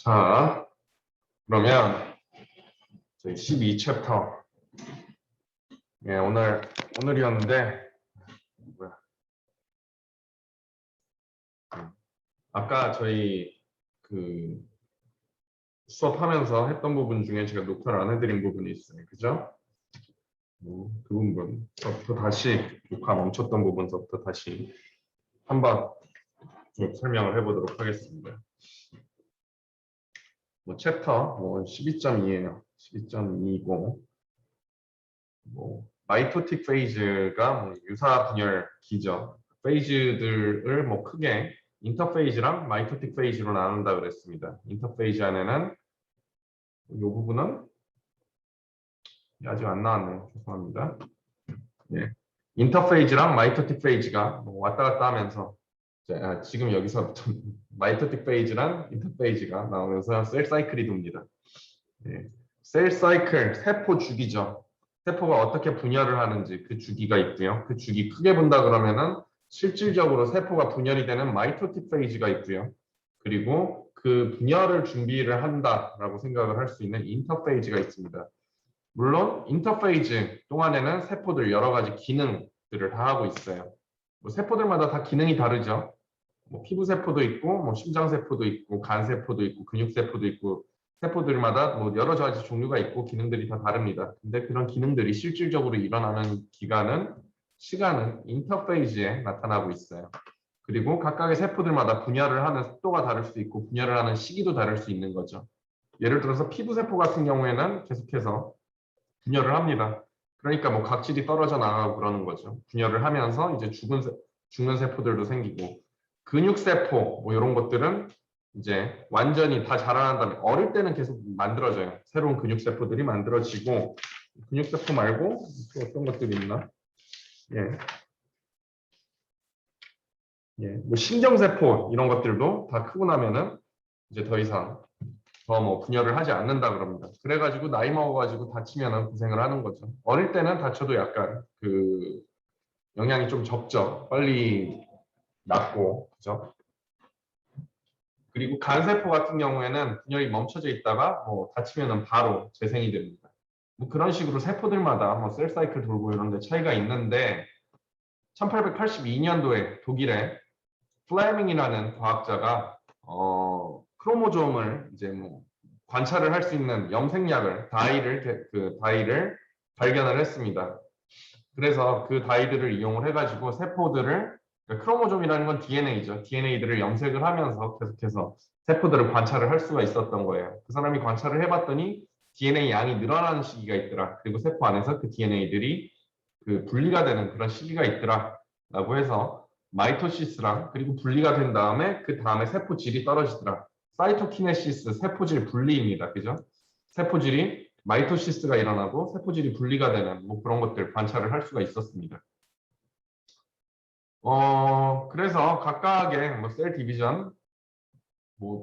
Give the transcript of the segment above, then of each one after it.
자, 그러면 저희 12챕터. 예, 오늘이었는데, 뭐야. 아까 저희 그 수업하면서 했던 부분 중에 제가 녹화를 안 해드린 부분이 있어요. 그죠? 그 부분부터 다시 녹화 멈췄던 부분부터 다시 한번 좀 설명을 해보도록 하겠습니다. 챕터 12.2예요. 12.2고 마이토틱 페이즈가 유사 분열기죠. 페이즈들을 크게 인터페이즈랑 마이토틱 페이즈로 나눈다 그랬습니다. 인터페이즈 안에는 이 부분은 아직 안 나왔네요. 죄송합니다. 예. 인터페이즈랑 마이토틱 페이즈가 왔다 갔다 하면서 지금 여기서부터 마이토틱 페이즈랑 인터페이즈가 나오면서 셀 사이클이 돕니다. 예. 셀 사이클, 세포 주기죠. 세포가 어떻게 분열을 하는지 그 주기가 있고요. 그 주기 크게 본다 그러면은 실질적으로 세포가 분열이 되는 마이토틱 페이즈가 있고요. 그리고 그 분열을 준비를 한다라고 생각을 할 수 있는 인터페이즈가 있습니다. 물론 인터페이즈 동안에는 세포들 여러 가지 기능들을 다 하고 있어요. 세포들마다 다 기능이 다르죠. 피부 세포도 있고, 심장 세포도 있고, 간 세포도 있고, 근육 세포도 있고, 세포들마다 여러 가지 종류가 있고 기능들이 다 다릅니다. 근데 그런 기능들이 실질적으로 일어나는 시간은 인터페이즈에 나타나고 있어요. 그리고 각각의 세포들마다 분열을 하는 속도가 다를 수 있고 분열을 하는 시기도 다를 수 있는 거죠. 예를 들어서 피부 세포 같은 경우에는 계속해서 분열을 합니다. 그러니까 각질이 떨어져 나가고 그러는 거죠. 분열을 하면서 이제 죽는 세포들도 생기고, 근육 세포 이런 것들은 이제 완전히 다 자라난 다음에 어릴 때는 계속 만들어져요. 새로운 근육 세포들이 만들어지고, 근육 세포 말고 또 어떤 것들이 있나? 신경 세포 이런 것들도 다 크고 나면은 이제 더 이상 분열을 하지 않는다 그럽니다. 그래가지고 나이 먹어가지고 다치면은 고생을 하는 거죠. 어릴 때는 다쳐도 약간 그 영향이 좀 적죠. 빨리 낫고, 그죠? 그리고 간세포 같은 경우에는 분열이 멈춰져 있다가 다치면은 바로 재생이 됩니다. 그런 식으로 세포들마다 셀 사이클 돌고 이런 데 차이가 있는데, 1882년도에 독일의 플레밍이라는 과학자가 크로모솜을 이제 관찰을 할 수 있는 염색약을 다이를 발견을 했습니다. 그래서 그 다이들을 이용을 해가지고 세포들을, 크로모솜이라는 건 DNA죠. DNA들을 염색을 하면서 계속해서 세포들을 관찰을 할 수가 있었던 거예요. 그 사람이 관찰을 해봤더니 DNA 양이 늘어나는 시기가 있더라. 그리고 세포 안에서 그 DNA들이 분리가 되는 그런 시기가 있더라. 라고 해서 마이토시스랑 그리고 분리가 된 다음에 그 다음에 세포 질이 떨어지더라. 사이토키네시스, 세포질 분리입니다. 그죠? 세포질이 마이토시스가 일어나고 세포질이 분리가 되는 그런 것들 관찰을 할 수가 있었습니다. 그래서 각각의 셀 디비전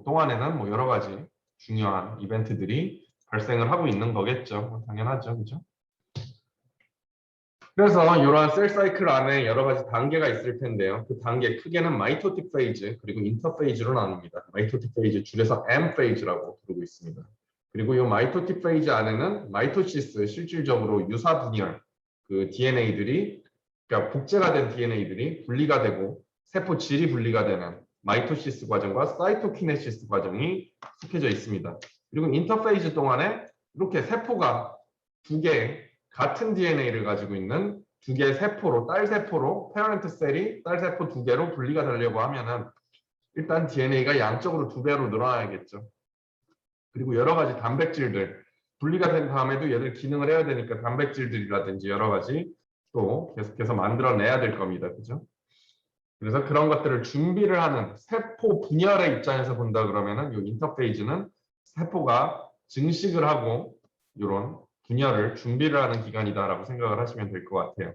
동안에는 여러 가지 중요한 이벤트들이 발생을 하고 있는 거겠죠. 당연하죠. 그죠? 그래서 이러한 셀 사이클 안에 여러 가지 단계가 있을 텐데요. 그 단계 크게는 마이토틱 페이즈 그리고 인터페이즈로 나눕니다. 마이토틱 페이즈 줄여서 M 페이즈라고 부르고 있습니다. 그리고 이 마이토틱 페이즈 안에는 마이토시스, 실질적으로 유사 분열, 그 DNA들이, 그러니까 복제가 된 DNA들이 분리가 되고 세포 질이 분리가 되는 마이토시스 과정과 사이토키네시스 과정이 속해져 있습니다. 그리고 인터페이즈 동안에 이렇게 세포가 두 개의 같은 DNA를 가지고 있는 두 개의 세포로, 딸세포로, 페어런트 셀이 딸세포 두 개로 분리가 되려고 하면은 일단 DNA가 양적으로 2배로 늘어나야겠죠. 그리고 여러 가지 단백질들, 분리가 된 다음에도 얘들 기능을 해야 되니까 단백질들이라든지 여러 가지 또 계속해서 만들어내야 될 겁니다. 그죠? 그래서 그런 것들을 준비를 하는 세포 분열의 입장에서 본다 그러면은 이 인터페이즈는 세포가 증식을 하고 이런 분열을 준비를 하는 기간이다라고 생각을 하시면 될 것 같아요.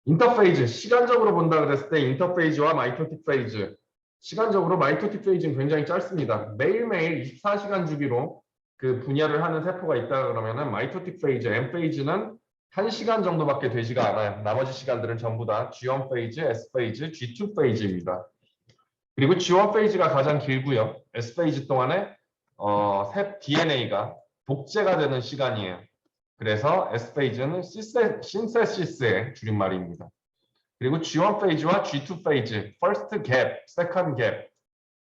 인터페이즈, 시간적으로 본다 그랬을 때 인터페이즈와 마이토틱 페이즈, 시간적으로 마이토틱 페이즈는 굉장히 짧습니다. 매일매일 24시간 주기로 그 분열을 하는 세포가 있다 그러면은 마이토틱 페이즈, M 페이즈는 1시간 정도밖에 되지가 않아요. 나머지 시간들은 전부 다 G1 페이즈, S 페이즈, G2 페이즈입니다. 그리고 G1 페이즈가 가장 길고요. S 페이즈 동안에 DNA가 복제가 되는 시간이에요. 그래서 S 페이지는 신세시스의 줄임말입니다. 그리고 G1 페이지와 G2 페이지, first gap, second gap,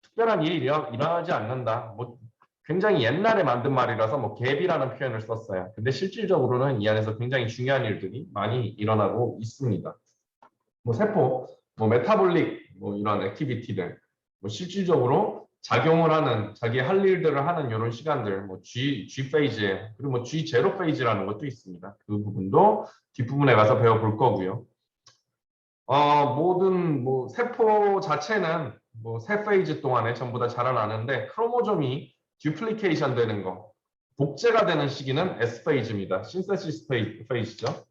특별한 일이 일어나지 않는다. 뭐 굉장히 옛날에 만든 말이라서 뭐 갭이라는 표현을 썼어요. 근데 실질적으로는 이 안에서 굉장히 중요한 일들이 많이 일어나고 있습니다. 뭐 세포, 뭐 메타볼릭, 뭐 이런 액티비티들, 뭐 실질적으로 작용을 하는 자기 할 일들을 하는 이런 시간들, 뭐 G 페이지에 그리고 뭐 G0 페이지라는 것도 있습니다. 그 부분도 뒷부분에 가서 배워볼 거고요. 모든 뭐 세포 자체는 뭐 세 페이지 동안에 전부 다 자라나는데 크로모좀이 듀플리케이션 되는 거, 복제가 되는 시기는 S 페이지입니다. 신세시스 페이지죠.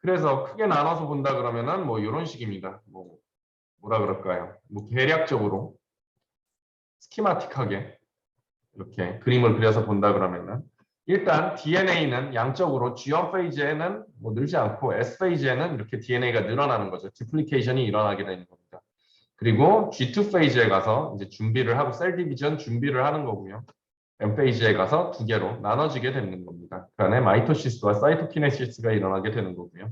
그래서 크게 나눠서 본다 그러면은 뭐 이런 식입니다. 뭐라 그럴까요? 뭐 대략적으로 스키마틱하게 이렇게 그림을 그려서 본다 그러면은 일단 DNA는 양적으로 G1 페이지에는 뭐 늘지 않고 S 페이지에는 이렇게 DNA가 늘어나는 거죠. 디플리케이션이 일어나게 되는 겁니다. 그리고 G2 페이지에 가서 이제 준비를 하고 셀 디비전 준비를 하는 거고요. M 페이지에 가서 두 개로 나눠지게 되는 겁니다. 그 안에 마이토시스와 사이토키네시스가 일어나게 되는 거고요.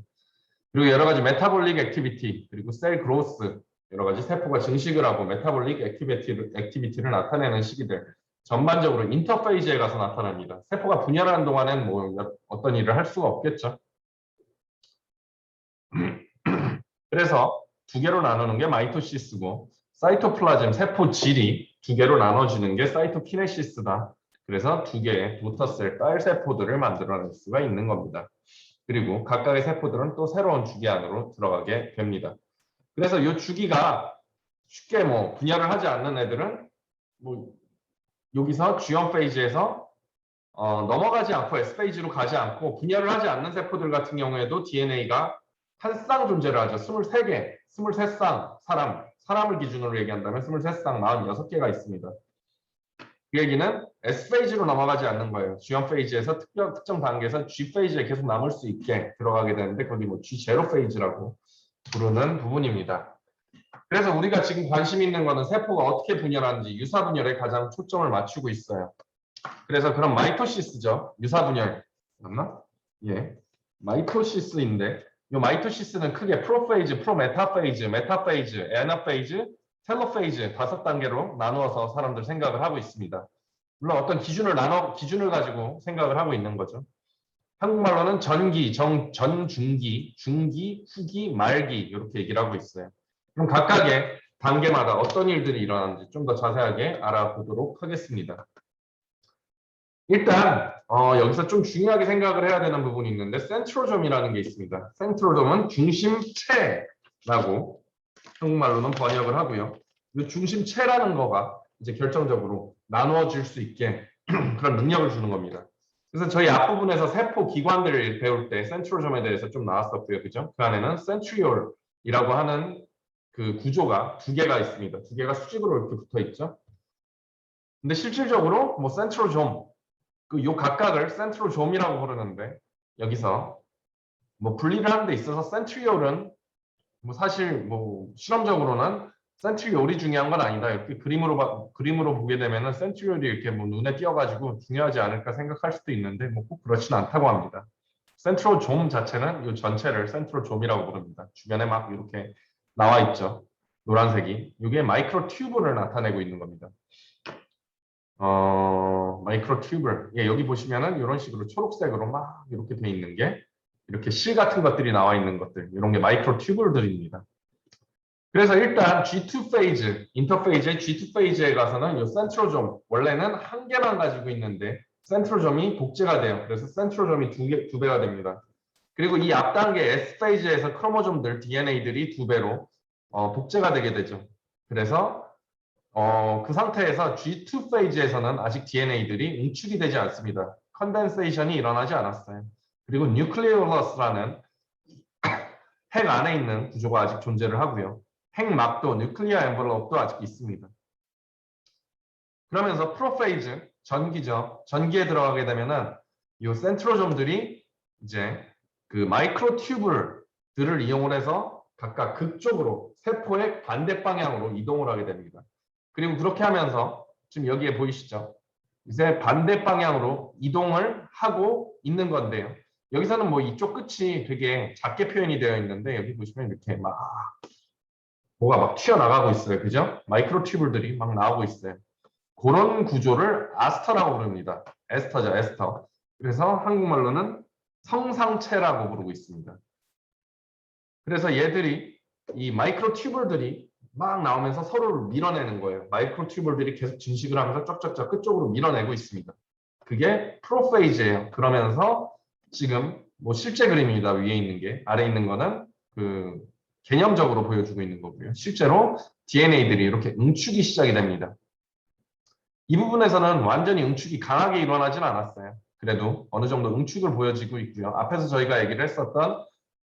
그리고 여러 가지 메타볼릭 액티비티, 그리고 셀 그로스, 여러 가지 세포가 증식을 하고 메타볼릭 액티비티를 나타내는 시기들, 전반적으로 인터페이지에 가서 나타납니다. 세포가 분열하는 동안엔 뭐 어떤 일을 할 수가 없겠죠. 그래서 두 개로 나누는 게 마이토시스고, 사이토플라즘, 세포 질이 두 개로 나눠지는 게 사이토키네시스다. 그래서 두 개의 도터셀, 딸 세포들을 만들어낼 수가 있는 겁니다. 그리고 각각의 세포들은 또 새로운 주기 안으로 들어가게 됩니다. 그래서 이 주기가 쉽게 뭐 분열을 하지 않는 애들은 뭐 여기서 G1 페이지에서 넘어가지 않고 S 페이지로 가지 않고 분열을 하지 않는 세포들 같은 경우에도 DNA가 한 쌍 존재를 하죠. 23개, 23쌍 사람을 기준으로 얘기한다면 23쌍, 46개가 있습니다. 그 얘기는 S 페이지로 넘어가지 않는 거예요. G1 페이지에서 특정 단계에서 G 페이지에 계속 남을 수 있게 들어가게 되는데 거기 뭐 G0 페이지라고 부르는 부분입니다. 그래서 우리가 지금 관심 있는 거는 세포가 어떻게 분열하는지 유사분열에 가장 초점을 맞추고 있어요. 그래서 그럼 마이토시스죠. 유사분열 맞나? 예, 마이토시스인데 이 마이토시스는 크게 프로페이즈, 프로메타페이즈, 메타페이즈, 애나페이즈, 텔로페이즈 5단계로 나누어서 사람들 생각을 하고 있습니다. 물론 어떤 기준을 가지고 생각을 하고 있는 거죠. 한국말로는 전기, 전중기, 중기, 후기, 말기 이렇게 얘기를 하고 있어요. 그럼 각각의 단계마다 어떤 일들이 일어나는지 좀 더 자세하게 알아보도록 하겠습니다. 일단 여기서 좀 중요하게 생각을 해야 되는 부분이 있는데 센트로점이라는 게 있습니다. 센트로점은 중심체라고 한국말로는 번역을 하고요. 이 중심체라는 거가 이제 결정적으로 나누어질 수 있게 그런 능력을 주는 겁니다. 그래서 저희 앞부분에서 세포 기관들을 배울 때 센트로점에 대해서 좀 나왔었고요. 그죠? 그 안에는 센트리올이라고 하는 그 구조가 두 개가 있습니다. 두 개가 수직으로 이렇게 붙어 있죠. 근데 실질적으로 뭐 센트로점 요 각각을 센트로점이라고 부르는데 여기서 뭐 분리를 하는 데 있어서 센트리올은 뭐 사실 뭐 실험적으로는 센트리올이 중요한 건 아니다. 이렇게 그림으로 보게 되면은 센트리올이 이렇게 뭐 눈에 띄어가지고 중요하지 않을까 생각할 수도 있는데 뭐 꼭 그렇지는 않다고 합니다. 센트로좀 자체는 이 전체를 센트로점이라고 부릅니다. 주변에 막 이렇게 나와 있죠. 노란색이. 이게 마이크로 튜브를 나타내고 있는 겁니다. 마이크로 튜브. 예, 여기 보시면은 이런 식으로 초록색으로 막 이렇게 돼 있는 게 이렇게 실 같은 것들이 나와 있는 것들. 이런 게 마이크로 튜브들입니다. 그래서 일단 G2 페이지, 인터페이지의 G2 페이지에 가서는 이 센트로점, 원래는 한 개만 가지고 있는데 센트로점이 복제가 돼요. 그래서 센트로점이 두 배가 됩니다. 그리고 이 앞 단계 S 페이지에서 크로모점들, DNA들이 두 배로 복제가 되게 되죠. 그래서 그 상태에서 G2 페이지에서는 아직 DNA들이 응축이 되지 않습니다. 컨덴세이션이 일어나지 않았어요. 그리고 뉴클리올러스라는 핵 안에 있는 구조가 아직 존재를 하고요. 핵막도, 뉴클리어 엠블럽도 아직 있습니다. 그러면서 프로페이즈, 전기죠. 전기에 들어가게 되면은 이 센트로점들이 이제 그 마이크로 튜브들을 이용을 해서 각각 극쪽으로 세포의 반대 방향으로 이동을 하게 됩니다. 그리고 그렇게 하면서 지금 여기에 보이시죠? 이제 반대 방향으로 이동을 하고 있는 건데요. 여기서는 뭐 이쪽 끝이 되게 작게 표현이 되어 있는데 여기 보시면 이렇게 막 뭐가 막 튀어나가고 있어요. 그죠? 마이크로 튜블들이 막 나오고 있어요. 그런 구조를 아스터라고 부릅니다. 에스터죠, 에스터. 그래서 한국말로는 성상체라고 부르고 있습니다. 그래서 얘들이 이 마이크로 튜블들이 막 나오면서 서로를 밀어내는 거예요. 마이크로 튜블들이 계속 증식을 하면서 쫙쫙쫙 끝쪽으로 밀어내고 있습니다. 그게 프로페이즈예요. 그러면서 지금 뭐 실제 그림입니다. 위에 있는 게. 아래 있는 거는 그 개념적으로 보여주고 있는 거고요. 실제로 DNA들이 이렇게 응축이 시작이 됩니다. 이 부분에서는 완전히 응축이 강하게 일어나진 않았어요. 그래도 어느 정도 응축을 보여지고 있고요. 앞에서 저희가 얘기를 했었던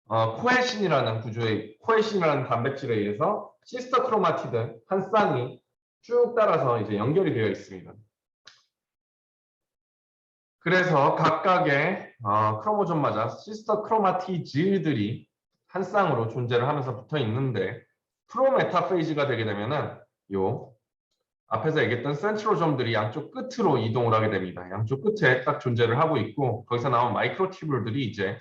코에신이라는 구조의 코에신이라는 단백질에 의해서 시스터 크로마티드 한 쌍이 쭉 따라서 이제 연결이 되어 있습니다. 그래서 각각의 크로모좀마다 시스터 크로마티즈들이 한 쌍으로 존재를 하면서 붙어 있는데 프로메타페이즈가 되게 되면은 요 앞에서 얘기했던 센트로점들이 양쪽 끝으로 이동을 하게 됩니다. 양쪽 끝에 딱 존재를 하고 있고 거기서 나온 마이크로튜블들이 이제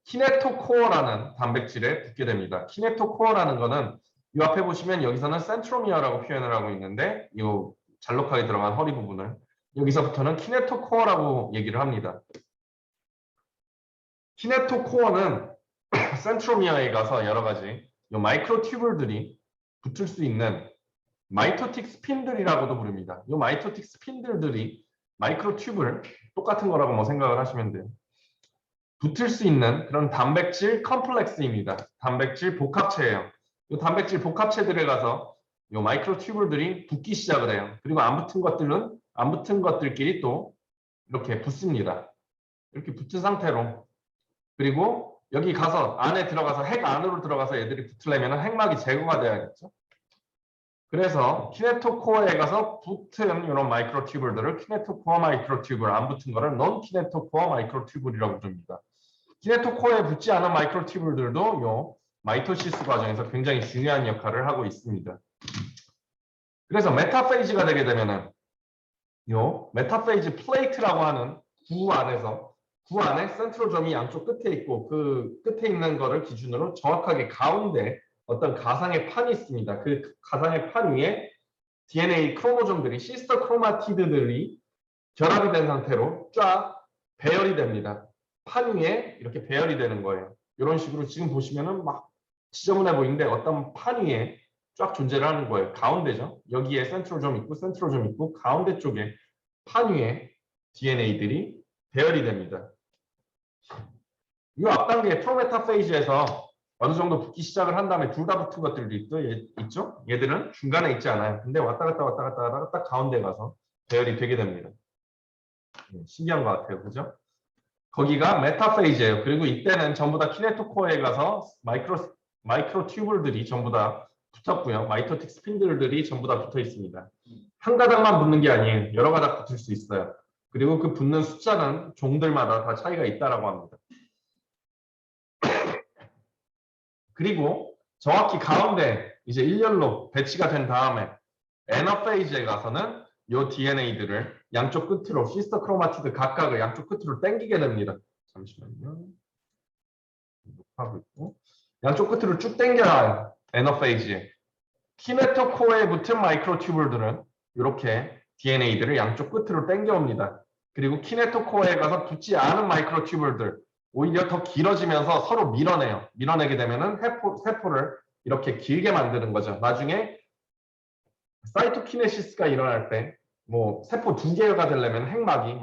키네토코어라는 단백질에 붙게 됩니다. 키네토코어라는 거는 이 앞에 보시면 여기서는 센트로미어라고 표현을 하고 있는데 이 잘록하게 들어간 허리 부분을 여기서부터는 키네토코어라고 얘기를 합니다. 키네토코어는 센트로미어에 가서 여러 가지 이 마이크로튜블들이 붙을 수 있는 마이토틱 스핀들이라고도 부릅니다. 이 마이토틱 스핀들들이 마이크로튜블 똑같은 거라고 뭐 생각을 하시면 돼요. 붙을 수 있는 그런 단백질 컴플렉스입니다. 단백질 복합체예요. 이 단백질 복합체들에 가서 이 마이크로튜블들이 붙기 시작을 해요. 그리고 안 붙은 것들은 안 붙은 것들끼리 또 이렇게 붙습니다. 이렇게 붙은 상태로 그리고 여기 가서 안에 들어가서 핵 안으로 들어가서 얘들이 붙으려면 핵막이 제거가 돼야겠죠. 그래서 키네토코어에 가서 붙은 이런 마이크로튜블들을 키네토코어 마이크로튜블 안 붙은 거를 non 키네토코어 마이크로튜블이라고 부릅니다. 키네토코어에 붙지 않은 마이크로튜블들도 요 마이토시스 과정에서 굉장히 중요한 역할을 하고 있습니다. 그래서 메타페이즈가 되게 되면은 요 메타페이즈 플레이트라고 하는 구 안에 센트로점이 양쪽 끝에 있고 그 끝에 있는 거를 기준으로 정확하게 가운데 어떤 가상의 판이 있습니다. 그 가상의 판 위에 DNA 크로모점들이 시스터 크로마티드들이 결합이 된 상태로 쫙 배열이 됩니다. 판 위에 이렇게 배열이 되는 거예요. 이런 식으로 지금 보시면은 막 지저분해 보이는데 어떤 판 위에 쫙 존재를 하는 거예요. 가운데죠. 여기에 센트로점 있고 가운데 쪽에 판 위에 DNA들이 배열이 됩니다. 이 앞단계 프로메타페이즈에서 어느 정도 붙기 시작을 한 다음에 둘 다 붙은 것들도 있죠? 얘들은 중간에 있지 않아요. 근데 왔다 갔다 하다가 딱 가운데 가서 배열이 되게 됩니다. 신기한 것 같아요. 그죠? 거기가 메타페이즈예요. 그리고 이때는 전부 다 키네토코어에 가서 마이크로 튜블들이 전부 다 붙었고요. 마이토틱 스핀들들이 전부 다 붙어 있습니다. 한 가닥만 붙는 게 아니에요. 여러 가닥 붙을 수 있어요. 그리고 그 붙는 숫자는 종들마다 다 차이가 있다라고 합니다. 그리고 정확히 가운데 이제 일렬로 배치가 된 다음에 에너페이즈에 가서는 이 DNA들을 양쪽 끝으로 시스터 크로마티드 각각을 양쪽 끝으로 당기게 됩니다. 잠시만요. 하고 있고 양쪽 끝으로 쭉 당겨놔요. 에너페이즈에. 키네토코어에 붙은 마이크로튜블들은 이렇게 DNA들을 양쪽 끝으로 당겨옵니다. 그리고 키네토코어에 가서 붙지 않은 마이크로튜블들 오히려 더 길어지면서 서로 밀어내요. 밀어내게 되면은 세포를 이렇게 길게 만드는 거죠. 나중에 사이토키네시스가 일어날 때 뭐 세포 2개가 되려면 핵막이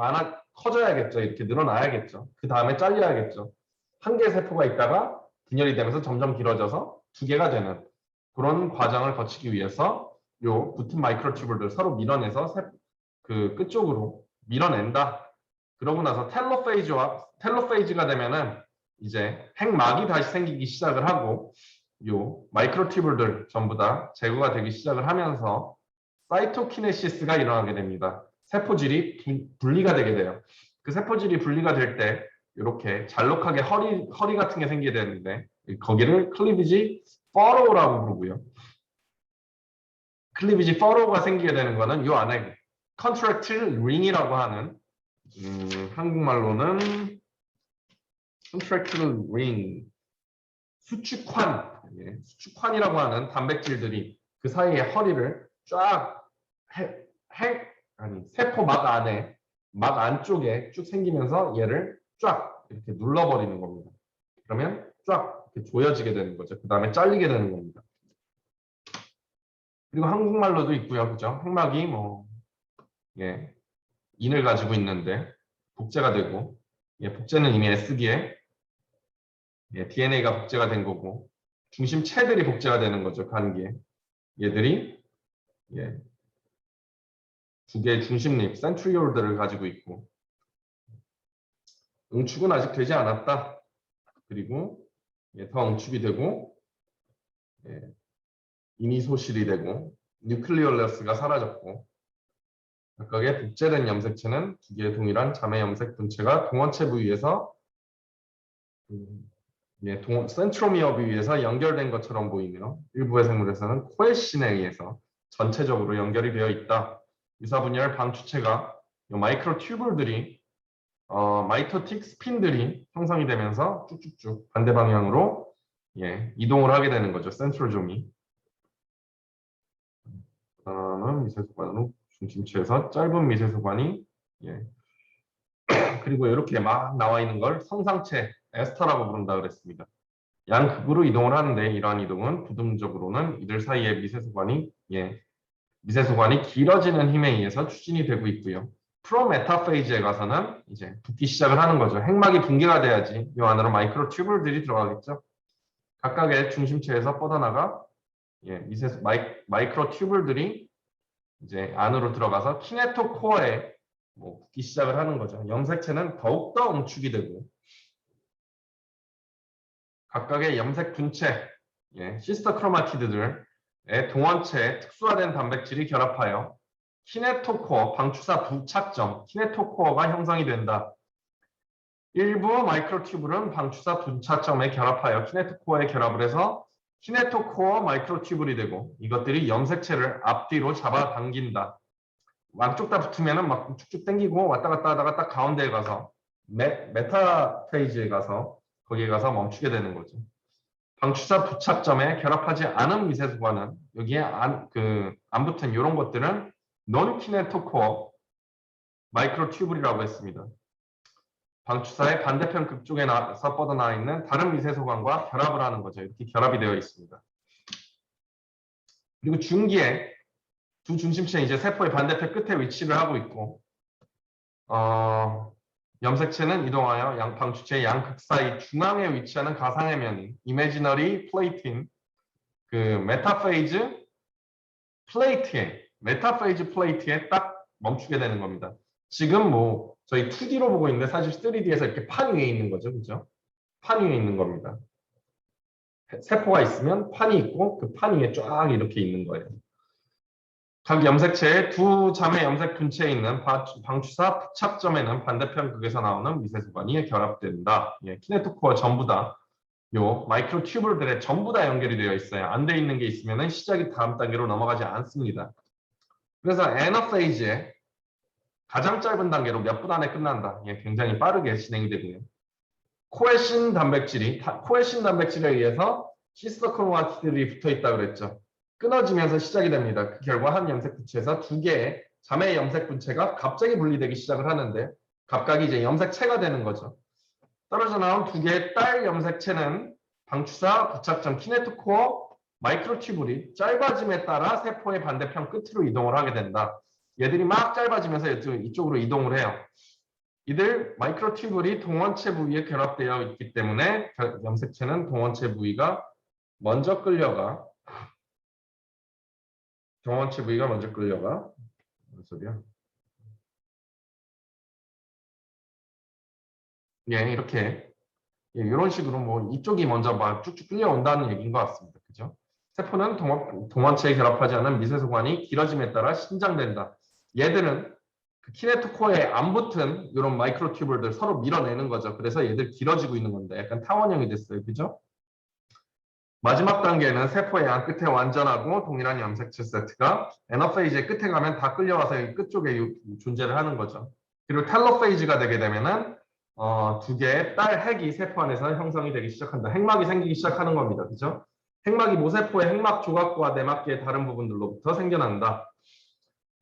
커져야겠죠. 이렇게 늘어나야겠죠. 그 다음에 잘려야겠죠. 한 개의 세포가 있다가 분열이 되면서 점점 길어져서 2개가 되는 그런 과정을 거치기 위해서 요 붙은 마이크로튜블들 서로 밀어내서 그 끝쪽으로 밀어낸다. 그러고 나서 텔로페이즈가 되면은 이제 핵막이 다시 생기기 시작을 하고 요 마이크로튜블들 전부 다 제거가 되기 시작을 하면서 사이토키네시스가 일어나게 됩니다. 세포질이 분리가 되게 돼요. 그 세포질이 분리가 될 때 이렇게 잘록하게 허리 같은 게 생기게 되는데 거기를 클리비지 퍼로우라고 부르고요. 클리비지 퍼로우가 생기게 되는 거는 이 안에 컨트랙트 링이라고 하는 한국말로는 컨트랙트 링 수축환 수축환이라고 하는 단백질들이 그 사이에 허리를 쫙 세포 막 안쪽에 쭉 생기면서 얘를 쫙 이렇게 눌러버리는 겁니다. 그러면 쫙 이렇게 조여지게 되는 거죠. 그 다음에 잘리게 되는 겁니다. 그리고 한국말로도 있고요, 그죠? 핵막이 인을 가지고 있는데 복제가 되고, 복제는 이미 S기에 DNA가 복제가 된 거고, 중심체들이 복제가 되는 거죠, 간기에. 얘들이 두 개의 중심립, 센트리올들을 가지고 있고, 응축은 아직 되지 않았다. 그리고 더 응축이 되고, 이미소실이 되고, 뉴클리올레스가 사라졌고, 각각의 복제된 염색체는 두 개의 동일한 자매 염색 분체가 동원체 부위에서 센트로미어 부위에서 연결된 것처럼 보이며 일부의 생물에서는 코에신에 의해서 전체적으로 연결이 되어 있다. 유사분열 방추체가 마이크로 튜블들이 마이토틱 스핀들이 형성이 되면서 쭉쭉쭉 반대 방향으로 이동을 하게 되는 거죠. 센트로좀이. 그다음은 미세소관으로 중심체에서 짧은 미세소관이 그리고 이렇게 막 나와 있는 걸 성상체 에스터라고 부른다 그랬습니다. 양극으로 이동을 하는데 이러한 이동은 부등적으로는 이들 사이의 미세소관이 길어지는 힘에 의해서 추진이 되고 있고요. 프로메타페이즈에 가서는 이제 붓기 시작을 하는 거죠. 핵막이 붕괴가 돼야지 이 안으로 마이크로 튜블들이 들어가겠죠. 각각의 중심체에서 뻗어나가 마이크로 튜블들이 이제 안으로 들어가서 키네토코어에 붙기 시작을 하는 거죠. 염색체는 더욱더 응축이 되고 각각의 염색 분체, 시스터 크로마티드들의 동원체에 특수화된 단백질이 결합하여 키네토코어, 방추사 부착점, 키네토코어가 형성이 된다. 일부 마이크로튜블은 방추사 분차점에 결합하여 키네토코어에 결합을 해서 키네토코어 마이크로튜블이 되고 이것들이 염색체를 앞뒤로 잡아당긴다. 양쪽 다 붙으면 막 쭉쭉 당기고 왔다 갔다 하다가 딱 가운데에 가서 메타페이즈에 가서 거기에 가서 멈추게 되는 거죠. 방추사 부착점에 결합하지 않은 미세소관은 여기에 안 붙은 이런 것들은 논키네토코어 마이크로튜블이라고 했습니다. 방추사의 반대편 극쪽에서 뻗어나와 있는 다른 미세소관과 결합을 하는 거죠. 이렇게 결합이 되어 있습니다. 그리고 중기에 두 중심체는 이제 세포의 반대편 끝에 위치를 하고 있고 염색체는 이동하여 방추체의 양극 사이 중앙에 위치하는 가상의 면인 이미지너리 플레이트인 메타페이즈 플레이트에 딱 멈추게 되는 겁니다. 지금 저희 2D로 보고 있는데 사실 3D에서 이렇게 판 위에 있는 거죠. 그죠? 판 위에 있는 겁니다. 세포가 있으면 판이 있고 그 판 위에 쫙 이렇게 있는 거예요. 각 염색체의 두 자매 염색 분체에 있는 방추사 부착점에는 반대편 극에서 나오는 미세소관이 결합된다. 키네토코어 전부 다 마이크로 튜블들에 전부 다 연결이 되어 있어요. 안 돼 있는 게 있으면 시작이 다음 단계로 넘어가지 않습니다. 그래서 애너페이즈에 가장 짧은 단계로 몇 분 안에 끝난다. 굉장히 빠르게 진행이 되고요. 코에신 단백질에 의해서 시스터 크로마티드들이 붙어 있다고 그랬죠. 끊어지면서 시작이 됩니다. 그 결과 한 염색 분체에서 두 개의 자매 염색 분체가 갑자기 분리되기 시작을 하는데 각각이 이제 염색체가 되는 거죠. 떨어져 나온 두 개의 딸 염색체는 방추사 부착점 키네토코어 마이크로튜블이 짧아짐에 따라 세포의 반대편 끝으로 이동을 하게 된다. 얘들이 막 짧아지면서 이쪽으로 이동을 해요. 이들 마이크로튜블이 동원체 부위에 결합되어 있기 때문에 염색체는 동원체 부위가 먼저 끌려가 무슨 소리야? 이렇게 이런 식으로 이쪽이 먼저 막 쭉쭉 끌려온다는 얘기인 것 같습니다. 그죠? 세포는 동원체에 결합하지 않은 미세소관이 길어짐에 따라 신장된다. 얘들은 그 키네토코어에 안 붙은 이런 마이크로튜블들 서로 밀어내는 거죠. 그래서 얘들 길어지고 있는 건데 약간 타원형이 됐어요. 그죠? 마지막 단계는 세포의 양 끝에 완전하고 동일한 염색체 세트가 애너페이지의 끝에 가면 다 끌려와서 이 끝쪽에 존재를 하는 거죠. 그리고 텔로페이지가 되게 되면은 두 개의 딸 핵이 세포 안에서 형성이 되기 시작한다. 핵막이 생기기 시작하는 겁니다. 그죠? 핵막이 모세포의 핵막 조각과 내막계의 다른 부분들로부터 생겨난다.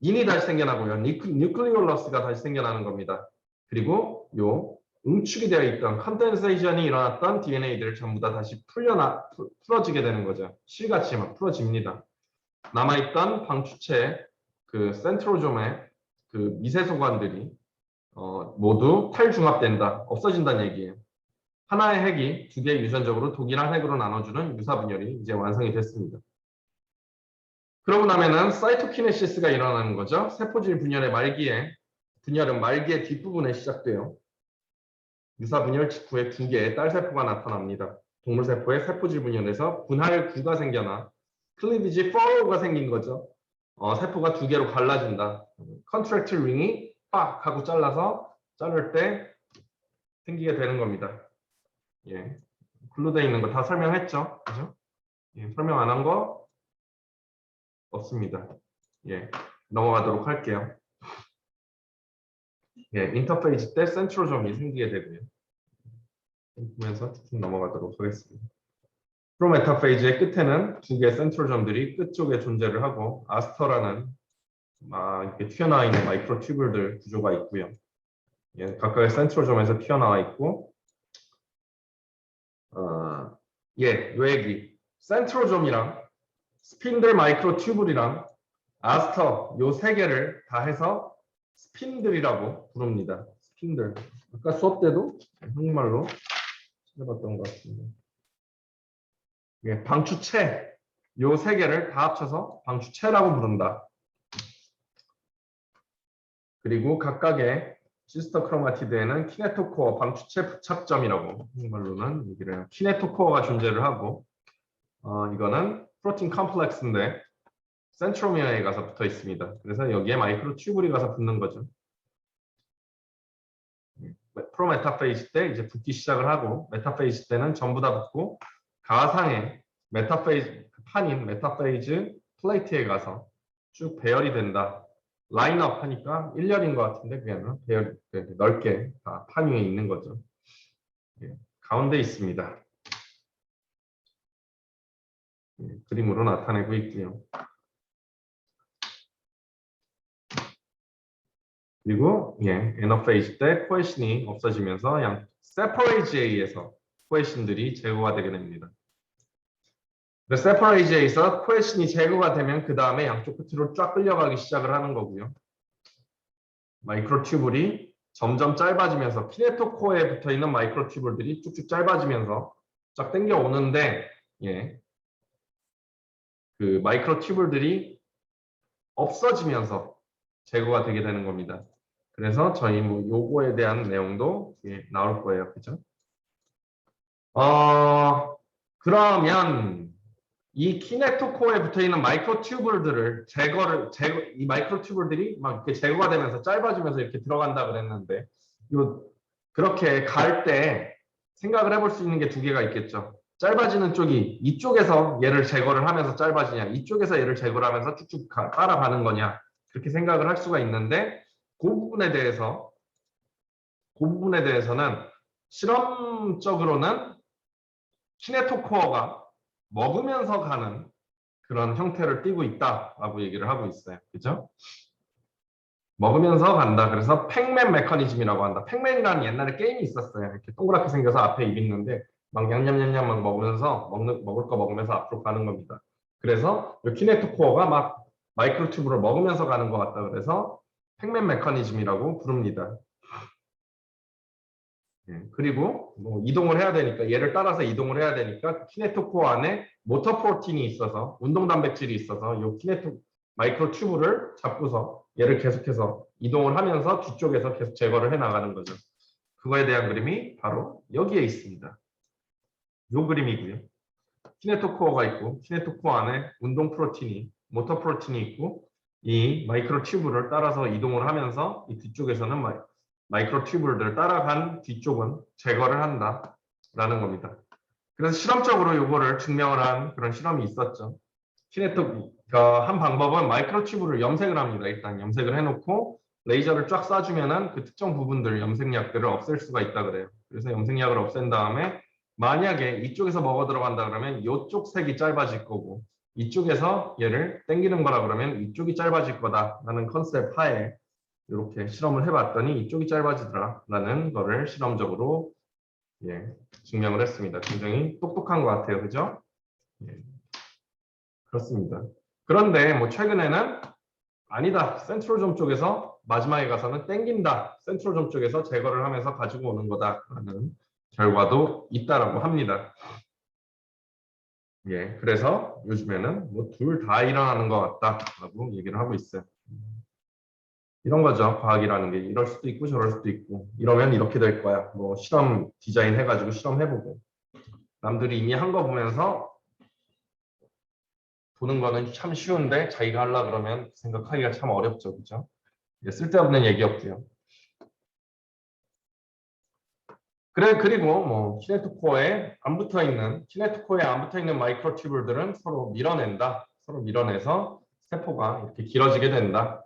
인이 다시 생겨나고요. 뉴클리올러스가 다시 생겨나는 겁니다. 그리고 요 응축이 되어 있던 컨덴세이션이 일어났던 DNA들을 전부 다 다시 풀어지게 되는 거죠. 실같이 막 풀어집니다. 남아있던 방추체 그 센트로좀의 그 미세소관들이 모두 탈중합된다. 없어진다는 얘기예요. 하나의 핵이 두 개의 유전적으로 동일한 핵으로 나눠주는 유사분열이 이제 완성이 됐습니다. 그러고 나면은 사이토키네시스가 일어나는 거죠. 세포질 분열의 말기에 분열은 말기의 뒷부분에 시작돼요. 유사분열 직후에 두 개의 딸세포가 나타납니다. 동물세포의 세포질 분열에서 분할구가 생겨나 클리비지 팔로우가 생긴 거죠. 세포가 두 개로 갈라진다. 컨트랙트 링이 빡 하고 잘라서 자를 때 생기게 되는 겁니다. 예, 글로 돼 있는 거 다 설명했죠, 그죠? 예, 설명 안 한 거 없습니다. 예, 넘어가도록 할게요. 예, 인터페이지 때 센트로점이 생기게 되고요. 보면서 쭉 넘어가도록 하겠습니다. 프로메타페이지의 끝에는 두 개의 센트로점들이 끝쪽에 존재를 하고 아스터라는 이렇게 튀어나와 있는 마이크로튜블들 구조가 있고요. 예, 각각의 센트로점에서 튀어나와 있고, 예, 요 얘기 센트로점이랑 스핀들 마이크로튜블이랑 아스터 요 세 개를 다 해서 스핀들이라고 부릅니다. 스핀들. 아까 수업 때도 한국말로 해봤던 것 같습니다. 예, 방추체 요 세 개를 다 합쳐서 방추체라고 부른다. 그리고 각각의 시스터 크로마티드에는 키네토코어 방추체 부착점이라고 한국말로는 얘기를 해요. 키네토코어가 존재를 하고 이거는 프로틴 컴플렉스인데 센트로미어에 가서 붙어 있습니다. 그래서 여기에 마이크로튜블이 가서 붙는 거죠. 프로메타페이지 때 이제 붙기 시작을 하고 메타페이지 때는 전부 다 붙고 가상의 메타페이지 판인 메타페이지 플레이트에 가서 쭉 배열이 된다. 라인업 하니까 1열인 것 같은데 그냥 배열 넓게 다 판 위에 있는 거죠. 예, 가운데 있습니다. 예, 그림으로 나타내고 있고요. 그리고 예, 에너페이지 때 코에신이 없어지면서 세퍼레이지에 의해서 코에신들이 제거가 되게 됩니다. 세퍼레이지에 의해서 코에신이 제거가 되면 그 다음에 양쪽 끝으로 쫙 끌려가기 시작을 하는 거고요. 마이크로튜블이 점점 짧아지면서 키네토코어에 붙어 있는 마이크로튜블들이 쭉쭉 짧아지면서 쫙 당겨 오는데 예, 그 마이크로튜블들이 없어지면서 제거가 되게 되는 겁니다. 그래서 저희 뭐 요거에 대한 내용도 예, 나올 거예요. 그죠? 그러면 이 키네토코어에 붙어 있는 마이크로튜블들을 이 마이크로튜블들이 막 이렇게 제거가 되면서 짧아지면서 이렇게 들어간다 그랬는데 그렇게 갈 때 생각을 해볼 수 있는 게 두 개가 있겠죠. 짧아지는 쪽이 이쪽에서 얘를 제거를 하면서 짧아지냐, 이쪽에서 얘를 제거를 하면서 쭉쭉 따라가는 거냐, 그렇게 생각을 할 수가 있는데 그 부분에 대해서는 실험적으로는 키네토코어가 먹으면서 가는 그런 형태를 띠고 있다라고 얘기를 하고 있어요. 그죠? 먹으면서 간다. 그래서 팩맨 메커니즘이라고 한다. 팩맨이라는 옛날에 게임이 있었어요. 이렇게 동그랗게 생겨서 앞에 입 있는데 막 냠냠냠냠 막 먹으면서 먹을 거 먹으면서 앞으로 가는 겁니다. 그래서 키네토코어가 막 마이크로튜브를 먹으면서 가는 것 같다. 그래서 팩맨 메커니즘이라고 부릅니다. 그리고 뭐 이동을 해야 되니까 얘를 따라서 이동을 해야 되니까 키네토코어 안에 모터 프로틴이 있어서 운동 단백질이 있어서 이 마이크로튜브를 잡고서 얘를 계속해서 이동을 하면서 뒤쪽에서 계속 제거를 해 나가는 거죠. 그거에 대한 그림이 바로 여기에 있습니다. 이 그림이고요. 키네토코어가 있고 키네토코어 안에 운동 프로틴이 모터 프로틴이 있고 이 마이크로튜브를 따라서 이동을 하면서 이 뒤쪽에서는 마이크로튜브를 따라간 뒤쪽은 제거를 한다라는 겁니다. 그래서 실험적으로 요거를 증명을 한 그런 실험이 있었죠. 한 방법은 마이크로칩을 염색을 합니다. 일단 염색을 해놓고 레이저를 쫙 쏴주면은 그 특정 부분들 염색약들을 없앨 수가 있다 그래요. 그래서 염색약을 없앤 다음에 만약에 이쪽에서 뭐가 들어간다 그러면 이쪽 색이 짧아질 거고 이쪽에서 얘를 당기는 거라 그러면 이쪽이 짧아질 거다라는 컨셉 하에 이렇게 실험을 해봤더니 이쪽이 짧아지더라라는 거를 실험적으로 증명을 했습니다. 굉장히 똑똑한 것 같아요, 그죠? 예, 그렇습니다. 그런데 뭐 최근에는 아니다, 센트럴점 쪽에서 마지막에 가서는 땡긴다, 센트럴점 쪽에서 제거를 하면서 가지고 오는 거다라는 결과도 있다라고 합니다. 예, 그래서 요즘에는 뭐 둘 다 일어나는 것 같다라고 얘기를 하고 있어요. 이런 거죠. 과학이라는 게 이럴 수도 있고 저럴 수도 있고 이러면 이렇게 될 거야. 뭐 실험 디자인 해가지고 실험해보고 남들이 이미 한 거 보면서 보는 거는 참 쉬운데 자기가 하려고 그러면 생각하기가 참 어렵죠. 그죠? 쓸데없는 얘기였고요. 그리고 뭐 키네토코어에 안 붙어 있는 마이크로튜블들은 서로 밀어낸다. 서로 밀어내서 세포가 이렇게 길어지게 된다.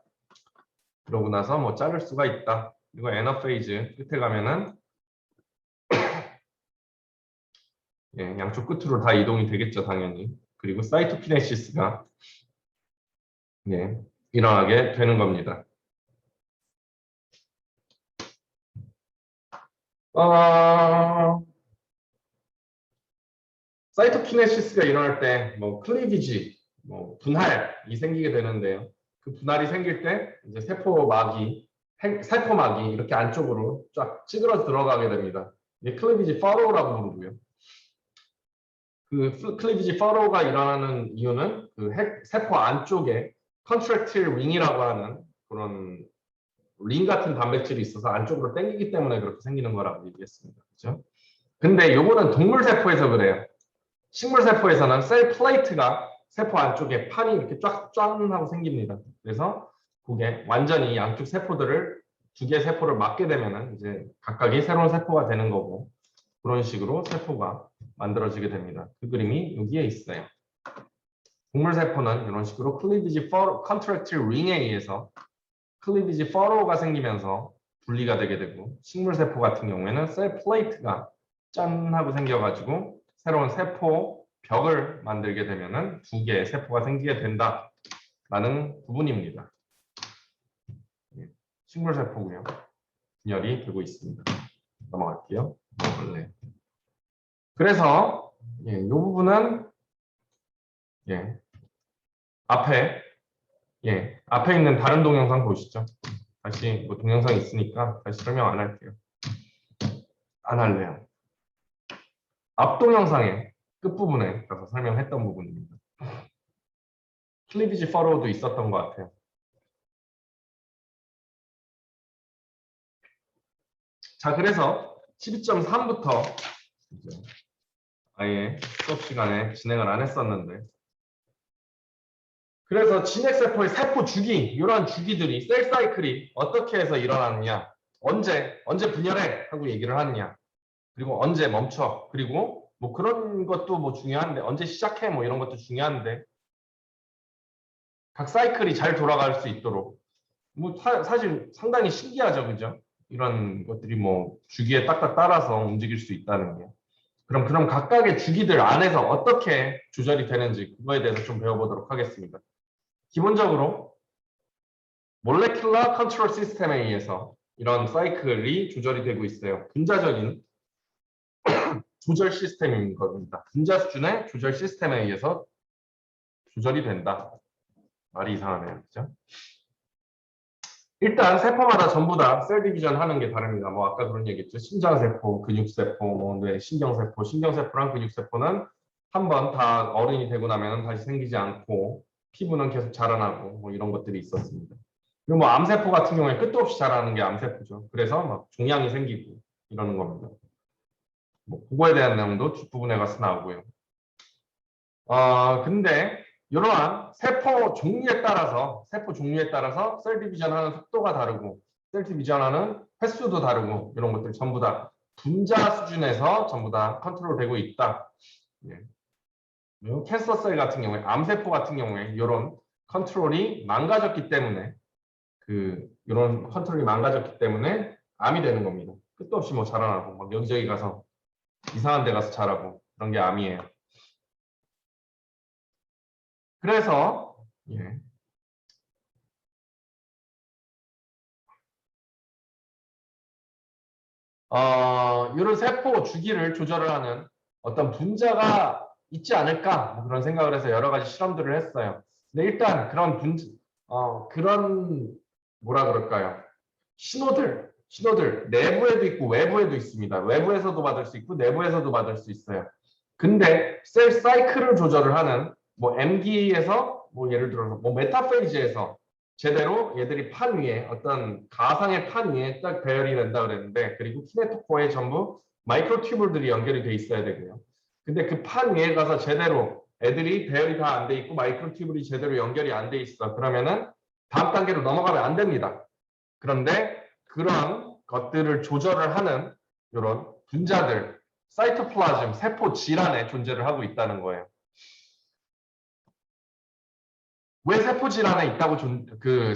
그러고 나서 뭐 자를 수가 있다. 그리고 애너페이즈 끝에 가면은 양쪽 끝으로 다 이동이 되겠죠, 당연히. 그리고 사이토키네시스가 일어나게 되는 겁니다. 사이토키네시스가 일어날 때 뭐 클리비지, 뭐 분할이 생기게 되는데요. 그 분할이 생길 때 이제 세포막이 이렇게 안쪽으로 쫙 찌그러 들어가게 됩니다. 이게 클리비지 팔로우라고 부르고요. 그 클리비지 팔로우가 일어나는 이유는 그 세포 안쪽에 컨트랙틸 링이라고 하는 그런 링 같은 단백질이 있어서 안쪽으로 당기기 때문에 그렇게 생기는 거라고 얘기했습니다. 그렇죠? 근데 요거는 동물 세포에서 그래요. 식물 세포에서는 셀 플레이트가 세포 안쪽에 판이 이렇게 쫙 하고 생깁니다. 그래서 그게 완전히 양쪽 세포들을 두 개의 세포를 막게 되면은 이제 각각이 새로운 세포가 되는 거고 그런 식으로 세포가 만들어지게 됩니다. 그 그림이 여기에 있어요. 동물 세포는 이런 식으로 클리비지 컨트랙틸 링에 의해서 클리비지 팔로우가 생기면서 분리가 되게 되고 식물 세포 같은 경우에는 셀 플레이트가 짠 하고 생겨가지고 새로운 세포 벽을 만들게 되면은 두 개의 세포가 생기게 된다라는 부분입니다. 식물 세포고요. 분열이 되고 있습니다. 넘어갈게요. 그래서 이 부분은 앞에 있는 다른 동영상 보시죠. 다시 뭐 동영상 있으니까 다시 설명 안 할게요. 안 할래요. 앞 동영상의 끝부분에 가서 설명했던 부분입니다. 클리비지 팔로우도 있었던 것 같아요. 자, 그래서 12.3부터 아예 수업 시간에 진행을 안 했었는데 그래서 진핵세포의 세포 주기, 이러한 주기들이 셀 사이클이 어떻게 해서 일어나느냐, 언제 분열해 하고 얘기를 하느냐, 그리고 언제 멈춰, 그리고 뭐 그런 것도 뭐 중요한데 언제 시작해 뭐 이런 것도 중요한데 각 사이클이 잘 돌아갈 수 있도록 뭐 사실 상당히 신기하죠, 그죠? 이런 것들이 뭐 주기에 딱딱 따라서 움직일 수 있다는 게. 그럼 각각의 주기들 안에서 어떻게 조절이 되는지 그거에 대해서 좀 배워보도록 하겠습니다. 기본적으로 몰레큘러 컨트롤 시스템에 의해서 이런 사이클이 조절이 되고 있어요. 분자적인 조절 시스템인 겁니다. 분자 수준의 조절 시스템에 의해서 조절이 된다. 말이 이상하네요. 그죠? 일단 세포마다 전부 다 셀 디비전 하는 게 다릅니다. 뭐 아까 그런 얘기했죠. 심장세포, 근육세포, 뭐 뇌, 신경세포, 신경세포랑 근육세포는 한번 다 어른이 되고 나면 다시 생기지 않고 피부는 계속 자라나고 뭐 이런 것들이 있었습니다. 그리고 뭐 암세포 같은 경우에 끝도 없이 자라는 게 암세포죠. 그래서 막 종양이 생기고 이러는 겁니다. 뭐 그거에 대한 내용도 뒷부분에 가서 나오고요. 근데 이러한 세포 종류에 따라서 셀 디비전하는 속도가 다르고 셀 디비전하는 횟수도 다르고 이런 것들 전부 다 분자 수준에서 전부 다 컨트롤 되고 있다. 예. 캔서셀 같은 경우에, 암세포 같은 경우에 이런 컨트롤이 망가졌기 때문에 이런 컨트롤이 망가졌기 때문에 암이 되는 겁니다. 끝도 없이 뭐 자라나고 막 여기저기 가서 이상한 데 가서 자라고 그런 게 암이에요. 그래서 예. 이런 세포 주기를 조절을 하는 어떤 분자가 있지 않을까 뭐 그런 생각을 해서 여러 가지 실험들을 했어요. 근데 일단 그런 그런 뭐라 그럴까요? 신호들 내부에도 있고 외부에도 있습니다. 외부에서도 받을 수 있고 내부에서도 받을 수 있어요. 근데 셀 사이클을 조절을 하는 뭐 M기에서 뭐 예를 들어서 뭐 메타페이지에서 제대로 얘들이 판 위에 어떤 가상의 판 위에 딱 배열이 된다 그랬는데 그리고 키네토코어에 전부 마이크로튜블들이 연결이 돼 있어야 되고요. 근데 그 판 위에 가서 제대로 애들이 배열이 다 안 돼 있고 마이크로튜블이 제대로 연결이 안 돼 있어. 그러면은 다음 단계로 넘어가면 안 됩니다. 그런데 그런 것들을 조절을 하는 이런 분자들, 사이토플라즘, 세포 질환에 존재를 하고 있다는 거예요. 왜 세포 질환에 있다고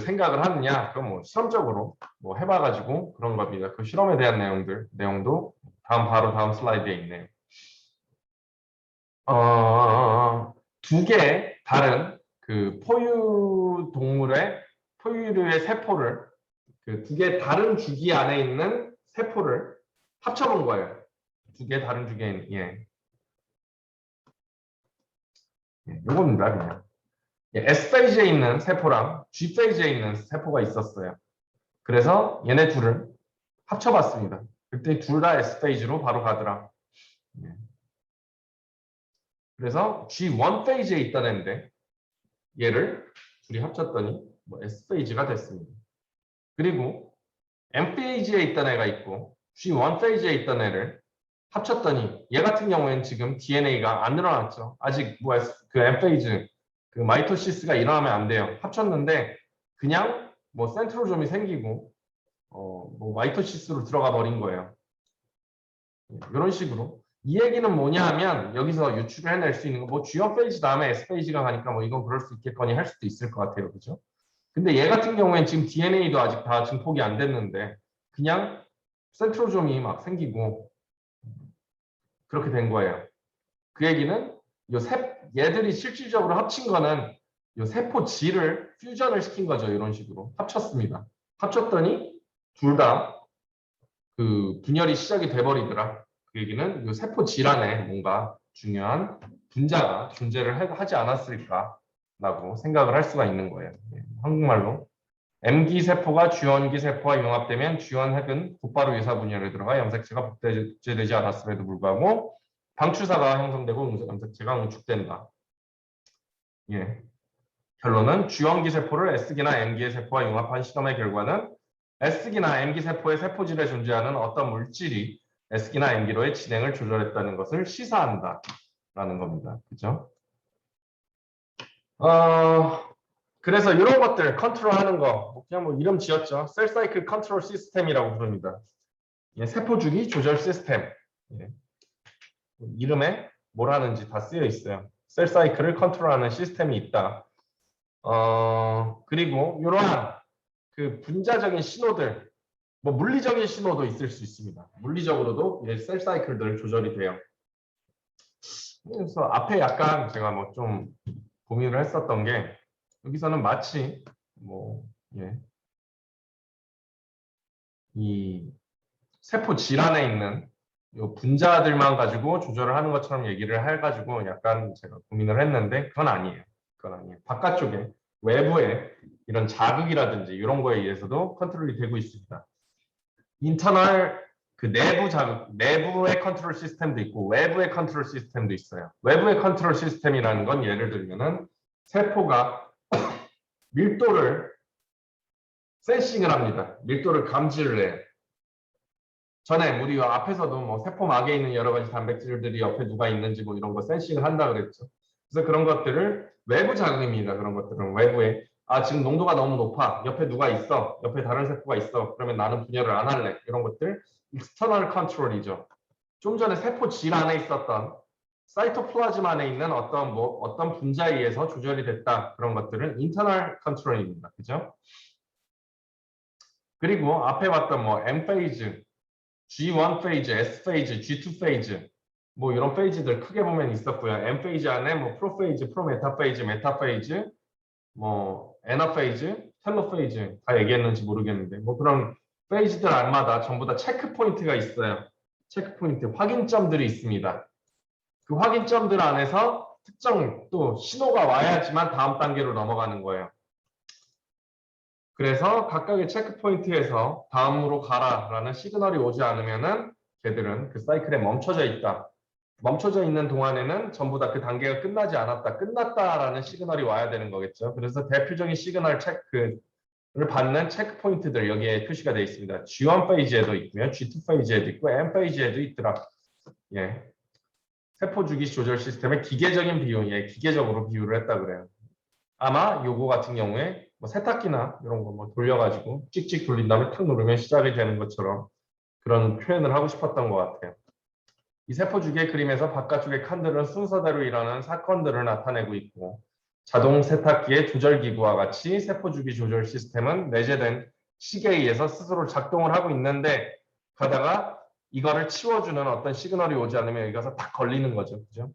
생각을 하느냐? 그럼 뭐 실험적으로 뭐 해봐가지고 그런 겁니다. 그 실험에 대한 내용도 바로 다음 슬라이드에 있네요. 두 개 다른 그 포유류의 세포를 두 개 다른 주기 안에 있는 세포를 합쳐본 거예요. 두 개 다른 주기에 예. 요겁니다 그냥. S페이지에 있는 세포랑 G페이지에 있는 세포가 있었어요. 그래서 얘네 둘을 합쳐봤습니다. 그때 둘 다 S페이지로 바로 가더라. 그래서 G1 페이지에 있던 애인데 얘를 둘이 합쳤더니 뭐 S페이지가 됐습니다. 그리고 M 페이지에 있던 애가 있고 G1 페이지에 있던 애를 합쳤더니 얘 같은 경우에는 지금 DNA가 안 늘어났죠. 아직 뭐 그 M 페이지 그 마이토시스가 일어나면 안 돼요. 합쳤는데 그냥 뭐 센트로좀이 생기고 뭐 마이토시스로 들어가 버린 거예요. 이런 식으로 이 얘기는 뭐냐 하면 여기서 유추를 해낼 수 있는 거 뭐 G1 페이지 다음에 S 페이지가 가니까 뭐 이건 그럴 수 있겠거니 할 수도 있을 것 같아요. 그죠? 근데 얘 같은 경우에는 지금 DNA도 아직 다 증폭이 안 됐는데 그냥 센트로좀이 막 생기고 그렇게 된 거예요. 그 얘기는 얘들이 실질적으로 합친 거는 요 세포 질을 퓨전을 시킨 거죠. 이런 식으로 합쳤습니다. 합쳤더니 둘 다 그 분열이 시작이 돼버리더라. 그 얘기는 요 세포 질 안에 뭔가 중요한 분자가 존재를 하지 않았을까라고 생각을 할 수가 있는 거예요. 한국말로 M기 세포가 G원기 세포와 융합되면 G원 핵은 곧바로 유사 분열에 들어가 염색체가 복제되지 않았음에도 불구하고 방추사가 형성되고 염색체가 응축된다. 예. 결론은 G원기 세포를 S기나 M기의 세포와 융합한 실험의 결과는 S기나 M기 세포의 세포질에 존재하는 어떤 물질이 S기나 M기로의 진행을 조절했다는 것을 시사한다라는 겁니다. 그죠? 그래서 이런 것들 컨트롤하는 거 그냥 뭐 이름 지었죠. 셀 사이클 컨트롤 시스템이라고 부릅니다. 예, 세포 주기 조절 시스템. 예. 이름에 뭘 하는지 다 쓰여 있어요. 셀 사이클을 컨트롤하는 시스템이 있다. 그리고 이러한 그 분자적인 신호들, 뭐 물리적인 신호도 있을 수 있습니다. 물리적으로도 셀 사이클들 조절이 돼요. 그래서 앞에 약간 제가 뭐 좀 고민을 했었던 게 여기서는 마치 뭐 이 세포 질환에 있는 요 분자들만 가지고 조절을 하는 것처럼 얘기를 해가지고 약간 제가 고민을 했는데 그건 아니에요. 그건 아니에요. 바깥쪽에 외부에 이런 자극이라든지 이런 거에 의해서도 컨트롤이 되고 있습니다. 인터널 그 내부 자극, 내부의 컨트롤 시스템도 있고 외부의 컨트롤 시스템도 있어요. 외부의 컨트롤 시스템이라는 건 예를 들면은 세포가 밀도를 센싱을 합니다. 밀도를 감지를 해요. 전에 우리 앞에서도 뭐 세포막에 있는 여러 가지 단백질들이 옆에 누가 있는지 뭐 이런 거 센싱을 한다 그랬죠. 그래서 그런 것들을 외부 자극입니다. 그런 것들은 외부에 지금 농도가 너무 높아. 옆에 누가 있어. 옆에 다른 세포가 있어. 그러면 나는 분열을 안 할래. 이런 것들 익스터널 컨트롤이죠. 좀 전에 세포 질 안에 있었던 사이토플라즘 안에 있는 어떤 분자에 의해서 조절이 됐다. 그런 것들은 인터널 컨트롤입니다. 그죠? 그리고 앞에 봤던 M 페이즈, G1 페이즈, S 페이즈, G2 페이즈 이런 페이즈들 크게 보면 있었고요. M 페이즈 안에 프로 페이즈, 프로 메타 페이즈, 메타 페이즈, 에너 페이즈, 텔로 페이즈 다 얘기했는지 모르겠는데 그런 페이즈들 안마다 전부 다 체크 포인트가 있어요. 체크 포인트, 확인점들이 있습니다. 그 확인점들 안에서 특정 또 신호가 와야지만 다음 단계로 넘어가는 거예요. 그래서 각각의 체크 포인트에서 다음으로 가라라는 시그널이 오지 않으면은 걔들은 그 사이클에 멈춰져 있다. 멈춰져 있는 동안에는 전부 다 그 단계가 끝나지 않았다. 끝났다라는 시그널이 와야 되는 거겠죠. 그래서 대표적인 시그널 체크를 받는 체크 포인트들 여기에 표시가 되어 있습니다. G1 페이지에도 있고요. G2 페이지에도 있고 M 페이지에도 있더라. 예. 세포 주기 조절 시스템의 기계적인 비유, 기계적으로 비유를 했다 그래요. 아마 요거 같은 경우에 세탁기나 이런 거 돌려가지고 찍찍 돌린 다음에 탁 누르면 시작이 되는 것처럼 그런 표현을 하고 싶었던 것 같아요. 이 세포 주기의 그림에서 바깥쪽의 칸들은 순서대로 일어나는 사건들을 나타내고 있고 자동 세탁기의 조절기구와 같이 세포 주기 조절 시스템은 내재된 시계에 의해서 스스로 작동을 하고 있는데 가다가 이거를 치워주는 어떤 시그널이 오지 않으면 여기 가서 딱 걸리는 거죠. 그죠?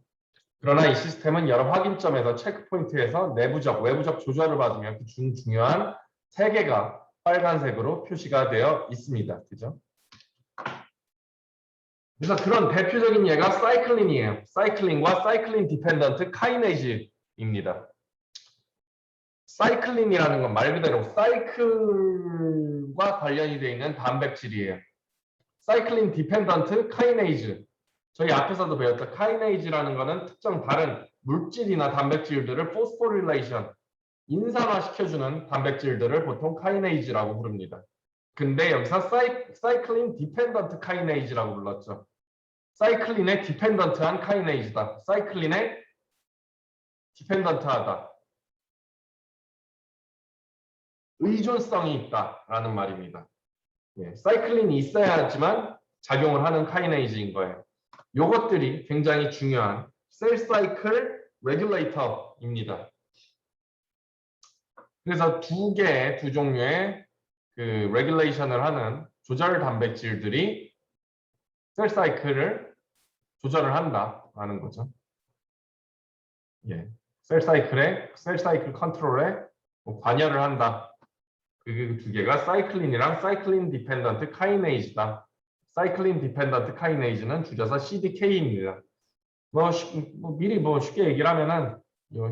그러나 이 시스템은 여러 확인점에서 체크포인트에서 내부적, 외부적 조절을 받으며 그 중요한 3개가 빨간색으로 표시가 되어 있습니다. 그죠? 그래서 그런 대표적인 예가 사이클린이에요. 사이클린과 사이클린 디펜던트 카이네이즈입니다. 사이클린이라는 건 말 그대로 사이클과 관련이 되어 있는 단백질이에요. 사이클린 디펜던트 카이네이즈. 저희 앞에서도 배웠던 카이네이즈라는 거는 특정 다른 물질이나 단백질들을 포스포릴레이션, 인산화시켜주는 단백질들을 보통 카이네이즈라고 부릅니다. 근데 여기서 사이클린 디펜던트 카이네이즈라고 불렀죠. 사이클린의 디펜던트한 카이네이즈다. 사이클린의 디펜던트하다. 의존성이 있다라는 말입니다. 예, 사이클린이 있어야지만 작용을 하는 카이네이즈인 거예요. 요것들이 굉장히 중요한 셀 사이클 레귤레이터입니다. 그래서 두 종류의 그 레귤레이션을 하는 조절 단백질들이 셀 사이클을 조절을 한다라는 거죠. 예, 셀 사이클 컨트롤에 관여를 한다. 그 두 개가 사이클린이랑 사이클린 디펜던트 카이네이즈다. 사이클린 디펜던트 카이네이즈는 줄여서 CDK입니다. 미리 쉽게 얘기를 하면은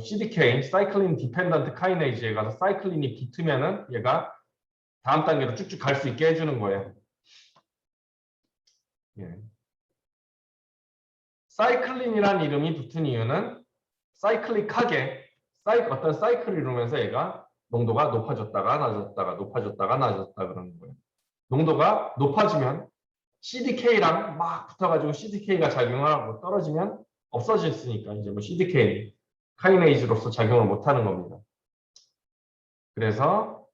CDK, 사이클린 디펜던트 카이네이즈에 가서 사이클린이 붙으면은 얘가 다음 단계로 쭉쭉 갈 수 있게 해주는 거예요. 예. 사이클린이라는 이름이 붙은 이유는 사이클릭하게 어떤 사이클을 이루면서 얘가 농도가 높아졌다가 낮았다가 높아졌다가 낮았다 그러는 거예요. 농도가 높아지면 CDK랑 막 붙어가지고 CDK가 작용하고 떨어지면 없어졌으니까 이제 CDK 카이네이즈로서 작용을 못하는 겁니다. 그래서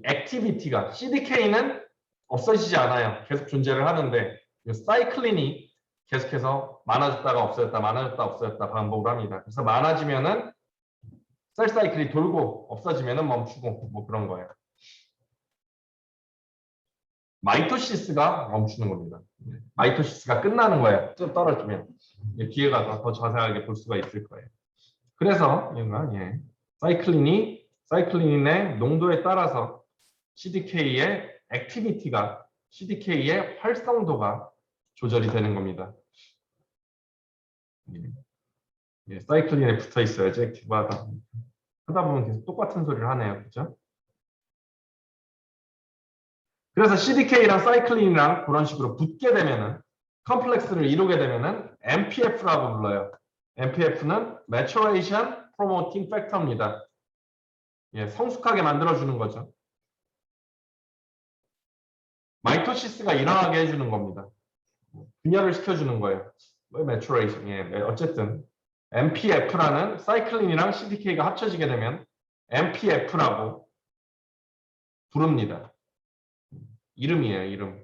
액티비티가 CDK는 없어지지 않아요. 계속 존재를 하는데 사이클린이 계속해서 많아졌다가 없어졌다, 많아졌다 없어졌다 반복을 합니다. 그래서 많아지면은 셀 사이클이 돌고 없어지면은 멈추고 그런 거예요. 마이토시스가 멈추는 겁니다. 마이토시스가 끝나는 거예요. 좀 떨어지면 뒤에 가서 더 자세하게 볼 수가 있을 거예요. 그래서 얘가 사이클린의 농도에 따라서 CDK의 액티비티가 CDK의 활성도가 조절이 되는 겁니다. 사이클린에 붙어 있어야지 액티브하다. 하다 보면 계속 똑같은 소리를 하네요. 그렇죠? 그래서 CDK랑 사이클린이랑 그런 식으로 붙게 되면은 컴플렉스를 이루게 되면은 MPF라고 불러요. MPF는 Maturation Promoting Factor입니다. 성숙하게 만들어주는 거죠. 마이토시스가 일어나게 해주는 겁니다. 균열을 시켜주는 거예요. Maturation. 어쨌든 MPF라는 사이클린이랑 CDK가 합쳐지게 되면 MPF라고 부릅니다. 이름이에요, 이름.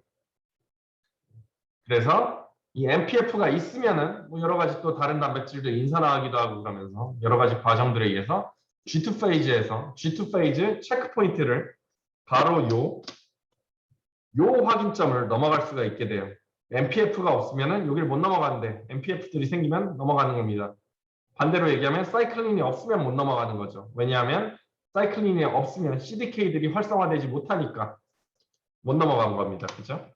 그래서 이 MPF가 있으면은 뭐 여러 가지 또 다른 단백질도 인산화하기도 하고 그러면서 여러 가지 과정들에 의해서 G2 페이지에서 G2 페이지 체크 포인트를 바로 요 확인점을 넘어갈 수가 있게 돼요. MPF가 없으면은 여기를 못 넘어가는데 MPF들이 생기면 넘어가는 겁니다. 반대로 얘기하면 사이클린이 없으면 못 넘어가는 거죠. 왜냐하면 사이클린이 없으면 CDK들이 활성화되지 못하니까 못 넘어간 겁니다. 그죠?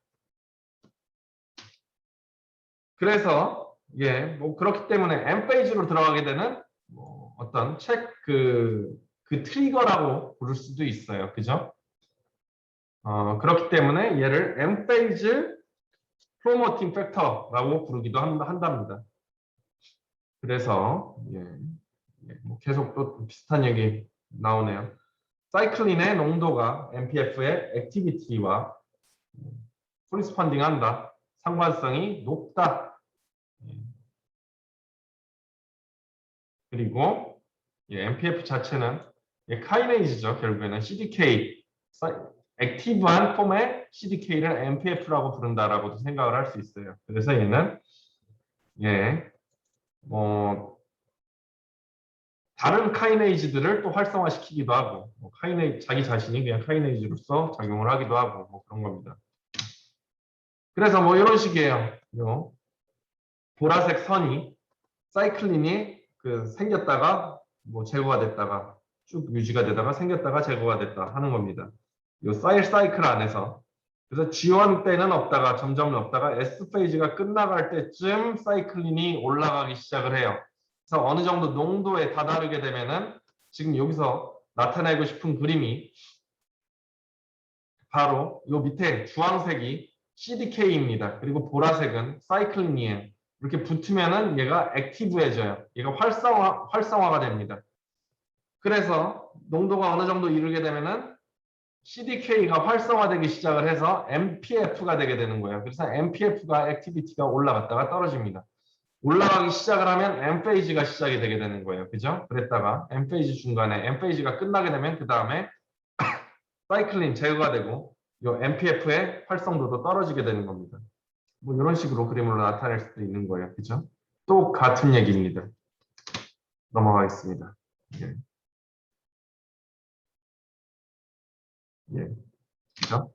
그래서 뭐 그렇기 때문에 M 페이지로 들어가게 되는 뭐 어떤 그 트리거라고 부를 수도 있어요. 그죠? 그렇기 때문에 얘를 M 페이지 프로모팅 팩터라고 부르기도 한답니다. 그래서 뭐 계속 또 비슷한 얘기 나오네요. 사이클린의 농도가 MPF의 액티비티와 코리스펀딩한다. 상관성이 높다. 그리고 MPF 자체는 카이네이즈죠. 결국에는 CDK, 액티브한 폼의 CDK를 MPF라고 부른다라고도 생각을 할 수 있어요. 그래서 얘는 뭐 다른 카이네이즈들을 또 활성화시키기도 하고 자기 자신이 그냥 카이네이즈로서 작용을 하기도 하고 뭐 그런 겁니다. 그래서 뭐 이런 식이에요. 요 보라색 선이 사이클린이 생겼다가 뭐 제거가 됐다가 쭉 유지가 되다가 생겼다가 제거가 됐다 하는 겁니다. 요 사이클 안에서 그래서 G1 때는 없다가 점점 없다가 S 페이지가 끝나갈 때쯤 사이클린이 올라가기 시작을 해요. 그래서 어느 정도 농도에 다다르게 되면은 지금 여기서 나타내고 싶은 그림이 바로 요 밑에 주황색이 CDK입니다. 그리고 보라색은 사이클린이에요. 이렇게 붙으면은 얘가 액티브해져요. 얘가 활성화가 됩니다. 그래서 농도가 어느 정도 이르게 되면은 CDK가 활성화되기 시작을 해서 MPF가 되게 되는 거예요. 그래서 MPF가 액티비티가 올라갔다가 떨어집니다. 올라가기 시작을 하면 M 페이지가 시작이 되게 되는 거예요. 그죠? 그랬다가 M 페이지 중간에 M 페이지가 끝나게 되면 그 다음에 사이클린 제거가 되고 이 MPF의 활성도도 떨어지게 되는 겁니다. 뭐 이런 식으로 그림으로 나타낼 수도 있는 거예요. 그죠? 또 같은 얘기입니다. 넘어가겠습니다. 그죠?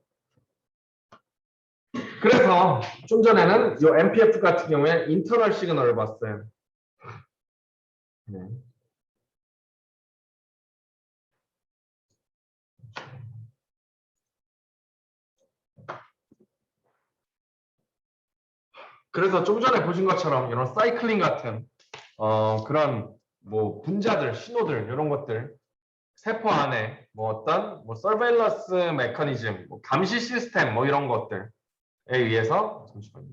그래서 좀 전에는 이 MPF 같은 경우에 인터널 시그널을 봤어요. 그래서 좀 전에 보신 것처럼 이런 사이클링 같은 그런 뭐 분자들, 신호들 이런 것들 세포 안에 뭐 어떤 뭐 서베일런스 메커니즘, 뭐 감시 시스템 뭐 이런 것들에 의해서 잠시만요.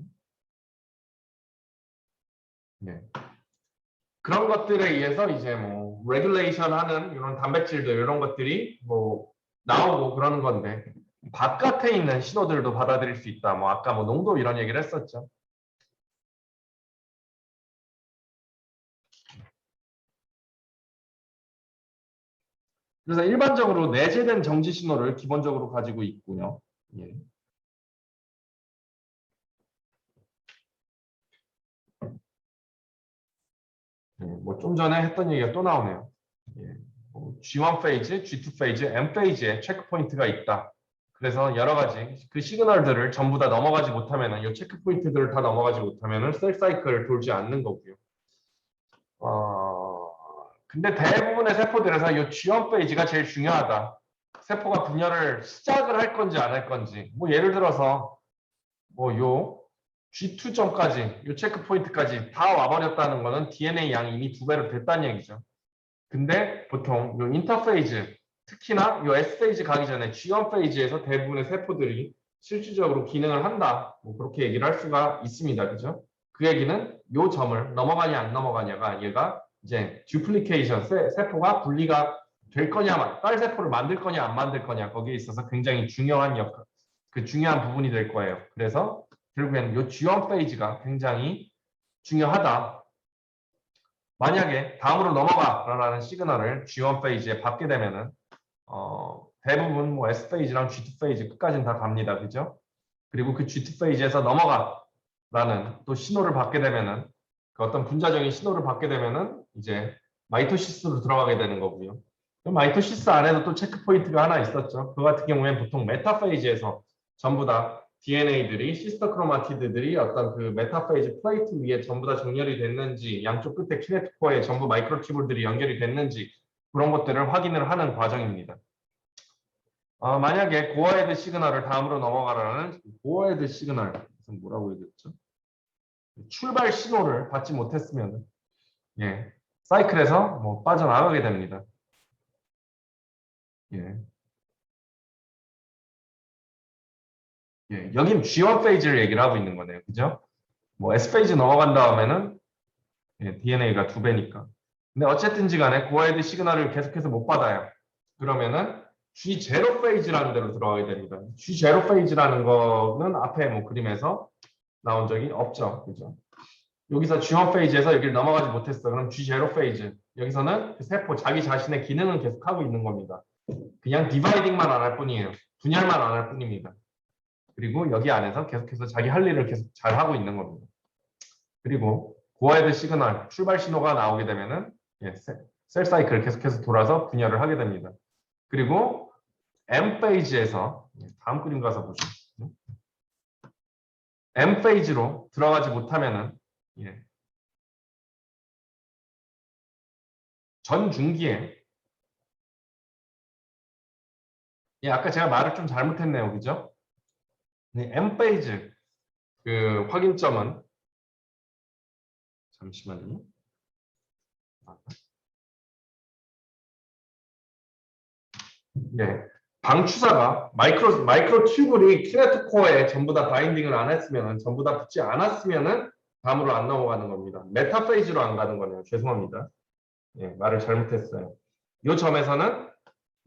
그런 것들에 의해서 이제 뭐 레귤레이션 하는 이런 단백질들 이런 것들이 뭐 나오고 그러는 건데 바깥에 있는 신호들도 받아들일 수 있다. 뭐 아까 뭐 농도 이런 얘기를 했었죠. 그래서 일반적으로 내재된 정지 신호를 기본적으로 가지고 있고요. 뭐 좀 전에 했던 얘기가 또 나오네요. G1 페이지, G2 페이지, M 페이지에 체크 포인트가 있다. 그래서 여러 가지 그 시그널들을 전부 다 넘어가지 못하면은 이 체크 포인트들을 다 넘어가지 못하면은 셀 사이클을 돌지 않는 거고요. 근데 대부분의 세포들에서 이 G1 페이지가 제일 중요하다. 세포가 분열을 시작을 할 건지 안 할 건지. 뭐 예를 들어서 뭐 요 G2점까지, 요 체크 포인트까지 다 와버렸다는 거는 DNA 양이 이미 2배로 됐다는 얘기죠. 근데 보통 요 인터페이즈, 특히나 요 S 페이지 가기 전에 G1 페이지에서 대부분의 세포들이 실질적으로 기능을 한다. 뭐 그렇게 얘기를 할 수가 있습니다. 그죠? 그 얘기는 요 점을 넘어가냐 안 넘어가냐가 얘가 이제 듀플리케이션, 세포가 분리가 될 거냐, 딸 세포를 만들 거냐 안 만들 거냐 거기에 있어서 굉장히 중요한 중요한 부분이 될 거예요. 그래서 결국에는 요 G1 페이지가 굉장히 중요하다. 만약에 다음으로 넘어가라는 시그널을 G1 페이지에 받게 되면은 대부분 뭐 S 페이지랑 G2 페이지 끝까지는 다 갑니다. 그죠? 그리고 그 G2 페이지에서 넘어가 또 신호를 받게 되면은 그 어떤 분자적인 신호를 받게 되면은 이제 마이토시스로 들어가게 되는 거고요. 마이토시스 안에도 또 체크 포인트가 하나 있었죠. 그 같은 경우에는 보통 메타페이지에서 전부 다 DNA들이 시스터 크로마티드들이 어떤 그 메타페이지 플레이트 위에 전부 다 정렬이 됐는지, 양쪽 끝에 키네토코어에 전부 마이크로튜블들이 연결이 됐는지 그런 것들을 확인을 하는 과정입니다. 만약에 고어헤드 시그널을 다음으로 넘어가라는 고어헤드 시그널, 뭐라고 해야 되죠? 출발 신호를 받지 못했으면 예, 사이클에서 뭐 빠져나가게 됩니다. 예. 예, 여긴 G1 페이지를 얘기를 하고 있는 거네요. 그죠? 뭐 S 페이지 넘어간 다음에는 예, DNA가 2배니까. 근데 어쨌든지 간에 고어헤드 시그널을 계속해서 못 받아요. 그러면은 G0 페이지라는 데로 들어가게 됩니다. G0 페이지라는 거는 앞에 뭐 그림에서 나온 적이 없죠. 그죠? 여기서 G1 페이지에서 여기를 넘어가지 못했어. 그럼 G0 페이지. 여기서는 그 세포 자기 자신의 기능은 계속하고 있는 겁니다. 그냥 디바이딩만 안 할 뿐이에요. 분열만 안 할 뿐입니다. 그리고 여기 안에서 계속해서 자기 할 일을 계속 잘 하고 있는 겁니다. 그리고 고어헤드 시그널 출발 신호가 나오게 되면은 예, 셀 사이클을 계속해서 돌아서 분열을 하게 됩니다. 그리고 M 페이지에서 다음 그림 가서 보시죠. M 페이지로 들어가지 못하면은 예, 전중기에 예, 아까 제가 말을 좀 잘못했네요, 그죠? 네, M 페이지 그 확인점은 잠시만요. 네, 방추사가 마이크로 튜블이 키네토코어에 전부 다 바인딩을 안 했으면 전부 다 붙지 않았으면은 다음으로 안 넘어가는 겁니다. 메타 페이지로 안 가는 거네요. 죄송합니다. 예, 말을 잘못했어요. 이 점에서는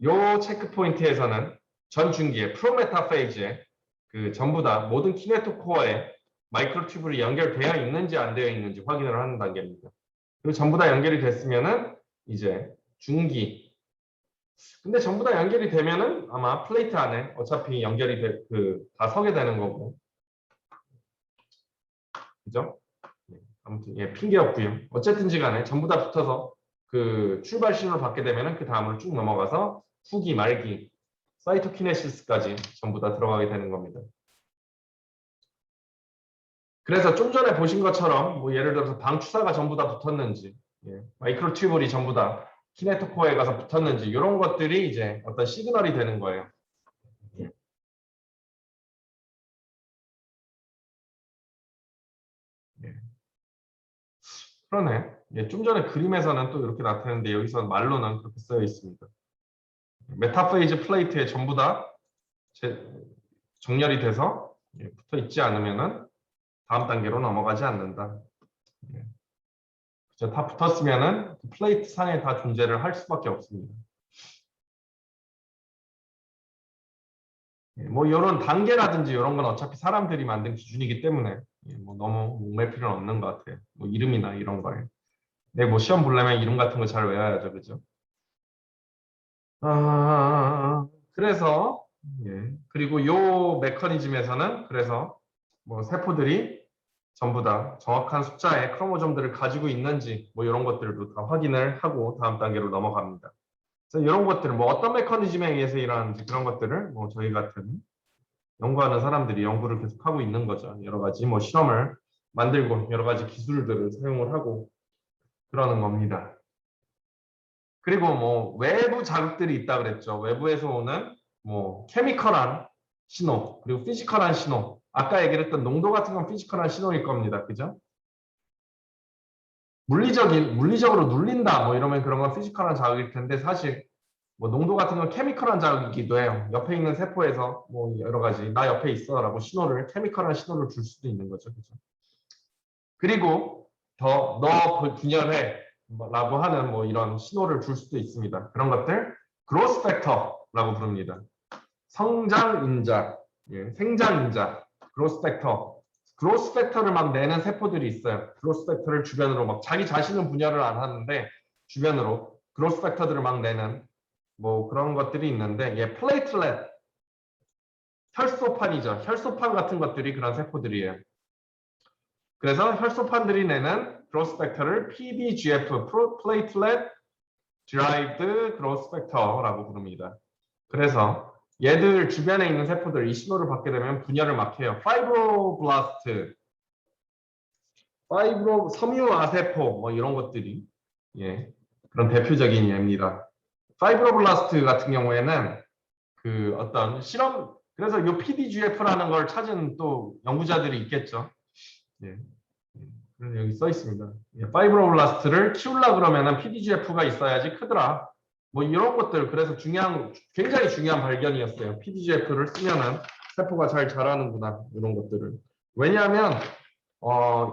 이 체크 포인트에서는 전 중기에 프로메타 페이지에 그 전부 다 모든 키네토코어에 마이크로 튜블이 연결되어 있는지 안 되어 있는지 확인을 하는 단계입니다. 그리고 전부 다 연결이 됐으면은 이제 중기 근데 전부 다 연결이 되면은 아마 플레이트 안에 어차피 연결이 다 서게 되는 거고. 그죠? 아무튼 예, 핑계 없고요. 어쨌든지 간에 전부 다 붙어서 그 출발 신호를 받게 되면은 그 다음으로 쭉 넘어가서 후기, 말기, 사이토키네시스까지 전부 다 들어가게 되는 겁니다. 그래서 좀 전에 보신 것처럼 뭐 예를 들어서 방추사가 전부 다 붙었는지, 예, 마이크로튜블이 전부 다 키네토코어에 가서 붙었는지 이런 것들이 이제 어떤 시그널이 되는 거예요. 예. 그러네. 예, 좀 전에 그림에서는 또 이렇게 나타났는데 여기서 말로는 그렇게 쓰여 있습니다. 메타페이즈 플레이트에 전부 다 정렬이 돼서 예, 붙어 있지 않으면은 다음 단계로 넘어가지 않는다. 예. 다 붙었으면은 플레이트 상에 다 존재를 할 수밖에 없습니다. 예, 뭐 이런 단계라든지 이런 건 어차피 사람들이 만든 기준이기 때문에 예, 뭐 너무 목맬 필요는 없는 것 같아요. 뭐 이름이나 이런 거에. 네, 뭐 시험 보려면 이름 같은 거 잘 외워야죠, 그죠? 그래서 예. 그리고 요 메커니즘에서는 그래서 뭐 세포들이 전부 다 정확한 숫자의 크로모점들을 가지고 있는지 뭐 이런 것들도 다 확인을 하고 다음 단계로 넘어갑니다. 그래서 이런 것들 뭐 어떤 메커니즘에 의해서 일어나는지 그런 것들을 뭐 저희 같은 연구하는 사람들이 연구를 계속하고 있는 거죠. 여러 가지 뭐 실험을 만들고 여러 가지 기술들을 사용을 하고 그러는 겁니다. 그리고 뭐 외부 자극들이 있다 그랬죠. 외부에서 오는 뭐 케미컬한 신호 그리고 피지컬한 신호. 아까 얘기를 했던 농도 같은 건 피지컬한 신호일 겁니다. 그죠? 물리적으로 눌린다 뭐 이러면 그런 건 피지컬한 자극일 텐데 사실 뭐 농도 같은 건 케미컬한 자극이기도 해요. 옆에 있는 세포에서 뭐 여러 가지 나 옆에 있어라고 신호를 케미컬한 신호를 줄 수도 있는 거죠. 그죠? 그리고 더 너 분열해 라고 하는 뭐 이런 신호를 줄 수도 있습니다. 그런 것들 그로스 팩터라고 부릅니다. 성장 인자, 예, 생장 인자, 그로스 팩터. 그로스 팩터를 막 내는 세포들이 있어요. 그로스 팩터를 주변으로 막 자기 자신은 분열을 안 하는데 주변으로 그로스 팩터들을 막 내는 뭐 그런 것들이 있는데 예, 플레이틀렛, 혈소판이죠. 혈소판 같은 것들이 그런 세포들이에요. 그래서 혈소판들이 내는 그로스 팩터를 PDGF, Platelet Derived Growth Factor라고 부릅니다. 그래서 얘들 주변에 있는 세포들 이 신호를 받게 되면 분열을 막 해요. 파이브로블라스트, 섬유아세포 뭐 이런 것들이 그런 대표적인 예입니다. 파이브로블라스트 같은 경우에는 그 어떤 실험, 그래서 이 PDGF라는 걸 찾은 또 연구자들이 있겠죠. 여기 써 있습니다. 파이브로블라스트를 키우려 그러면은 PDGF가 있어야지 크더라. 뭐 이런 것들, 그래서 굉장히 중요한 발견이었어요. PDGF를 쓰면은 세포가 잘 자라는구나, 이런 것들을. 왜냐하면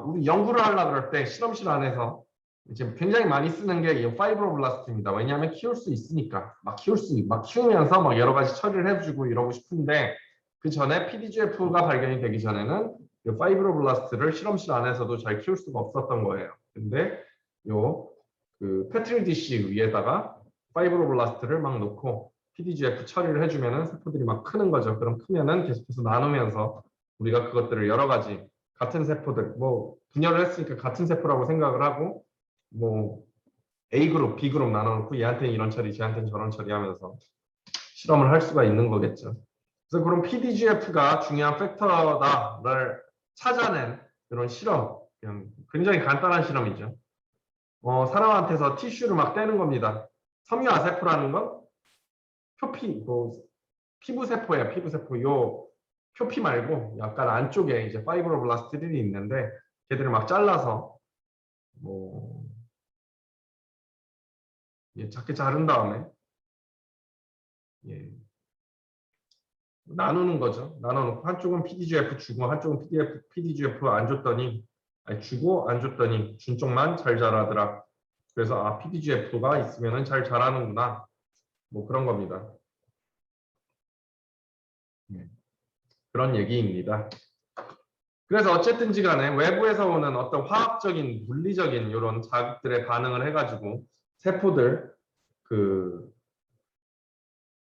우리 연구를 하려고 그럴 때 실험실 안에서 이제 굉장히 많이 쓰는 게 이 파이브로블라스트입니다. 왜냐하면 키울 수 있으니까 막 키우면서 막 여러 가지 처리를 해주고 이러고 싶은데 그 전에 PDGF가 발견이 되기 전에는 이 파이브로블라스트를 실험실 안에서도 잘 키울 수가 없었던 거예요. 근데 그 페트리 디시 위에다가 파이브로블라스트를 막 놓고 PDGF 처리를 해주면은 세포들이 막 크는 거죠. 그럼 크면은 계속해서 나누면서 우리가 그것들을 여러 가지 같은 세포들, 뭐 분열을 했으니까 같은 세포라고 생각을 하고 뭐 A그룹, B그룹 나눠놓고 얘한테는 이런 처리, 쟤한테는 저런 처리하면서 실험을 할 수가 있는 거겠죠. 그래서 그런 PDGF가 중요한 팩터다를 찾아낸 이런 실험, 그냥 굉장히 간단한 실험이죠. 사람한테서 티슈를 막 떼는 겁니다. 섬유아세포라는 건 피부세포예요. 피부세포. 요 표피 말고 약간 안쪽에 이제 파이브로블라스트들이 있는데 걔들을 막 잘라서 뭐 작게 자른 다음에 나누는 거죠. 나눠놓고 한쪽은 PDGF 주고 한쪽은 PDGF 안 줬더니 주고 안 줬더니 준 쪽만 잘 자라더라. 그래서 PDGF가 있으면 잘 자라는구나. 뭐 그런 겁니다. 그런 얘기입니다. 그래서 어쨌든지 간에 외부에서 오는 어떤 화학적인, 물리적인 이런 자극들에 반응을 해가지고 세포들 그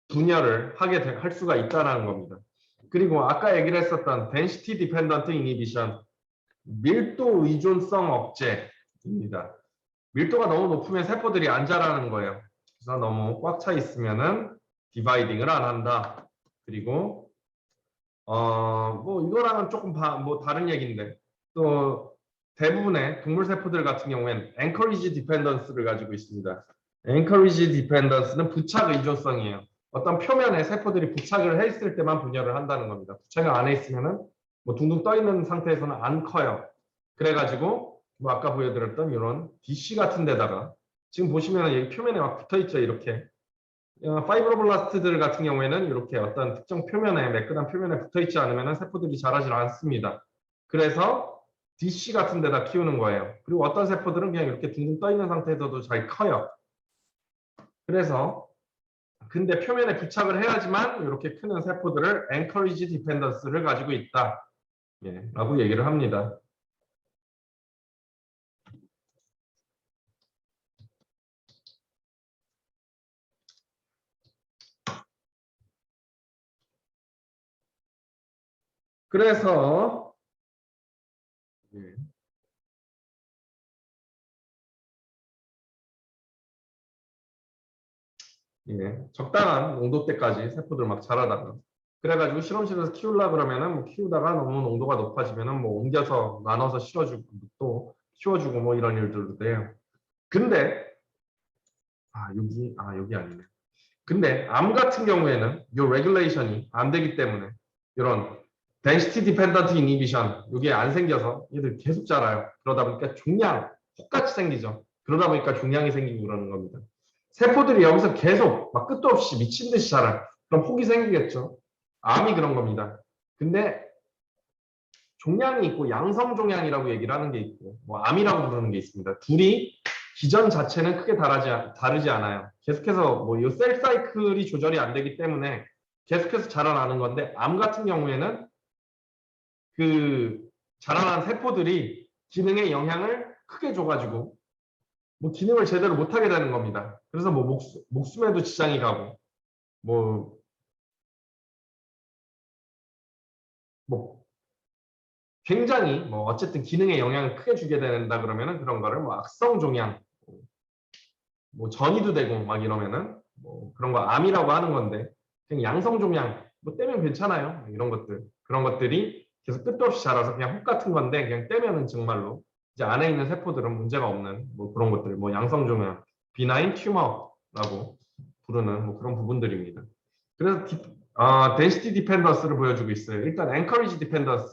분열을 할 수가 있다는 겁니다. 그리고 아까 얘기를 했었던 density dependent inhibition, 밀도 의존성 억제입니다. 밀도가 너무 높으면 세포들이 안 자라는 거예요. 그래서 너무 꽉 차 있으면은 디바이딩을 안 한다. 그리고 뭐 이거랑은 조금 뭐 다른 얘기인데 또 대부분의 동물 세포들 같은 경우에는 anchorage dependence를 가지고 있습니다. anchorage dependence는 부착 의존성이에요. 어떤 표면에 세포들이 부착을 했을 때만 분열을 한다는 겁니다. 부착을 안 해 있으면은 뭐 둥둥 떠 있는 상태에서는 안 커요. 그래가지고 뭐 아까 보여드렸던 이런 DC 같은 데다가 지금 보시면 여기 표면에 막 붙어 있죠. 이렇게 파이브로블라스트들 같은 경우에는 이렇게 어떤 특정 표면에 매끈한 표면에 붙어 있지 않으면 세포들이 자라질 않습니다. 그래서 DC 같은 데다 키우는 거예요. 그리고 어떤 세포들은 그냥 이렇게 둥둥 떠 있는 상태에서도 잘 커요. 그래서 근데 표면에 부착을 해야지만 이렇게 크는 세포들을 anchorage dependence를 가지고 있다. 라고 얘기를 합니다. 그래서 적당한 농도 때까지 세포들 막 자라다가 그래가지고 실험실에서 키우려고 그러면은 뭐 키우다가 너무 농도가 높아지면은 뭐 옮겨서 나눠서 실어주고 또 키워주고 뭐 이런 일들도 돼요. 근데 여기 아니네. 근데 암 같은 경우에는 이 레귤레이션이 안 되기 때문에 이런 density dependent inhibition 이게 안 생겨서 얘들 계속 자라요. 그러다 보니까 종양 똑같이 생기죠. 그러다 보니까 종양이 생기고 그러는 겁니다. 세포들이 여기서 계속 막 끝도 없이 미친 듯이 자라요. 그럼 폭이 생기겠죠. 암이 그런 겁니다. 근데 종양이 있고 양성 종양이라고 얘기를 하는 게 있고 뭐 암이라고 부르는 게 있습니다. 둘이 기전 자체는 크게 다르지 않아요. 계속해서 뭐 이 셀 사이클이 조절이 안 되기 때문에 계속해서 자라나는 건데 암 같은 경우에는 그 자라난 세포들이 기능에 영향을 크게 줘가지고 뭐 기능을 제대로 못하게 되는 겁니다. 그래서 뭐 목숨에도 지장이 가고 뭐 굉장히 뭐 어쨌든 기능에 영향을 크게 주게 된다 그러면은 그런 거를 뭐 악성 종양, 뭐 전이도 되고 막 이러면은 뭐 그런 거 암이라고 하는 건데 그냥 양성 종양 뭐 떼면 괜찮아요. 이런 것들 그런 것들이 계속 끝도 없이 자라서 그냥 혹 같은 건데 그냥 떼면은 정말로 이제 안에 있는 세포들은 문제가 없는 뭐 그런 것들 뭐 양성 종양, 비나인 튜머라고 부르는 뭐 그런 부분들입니다. 그래서 density dependence를 보여주고 있어요. 일단 encourage dependence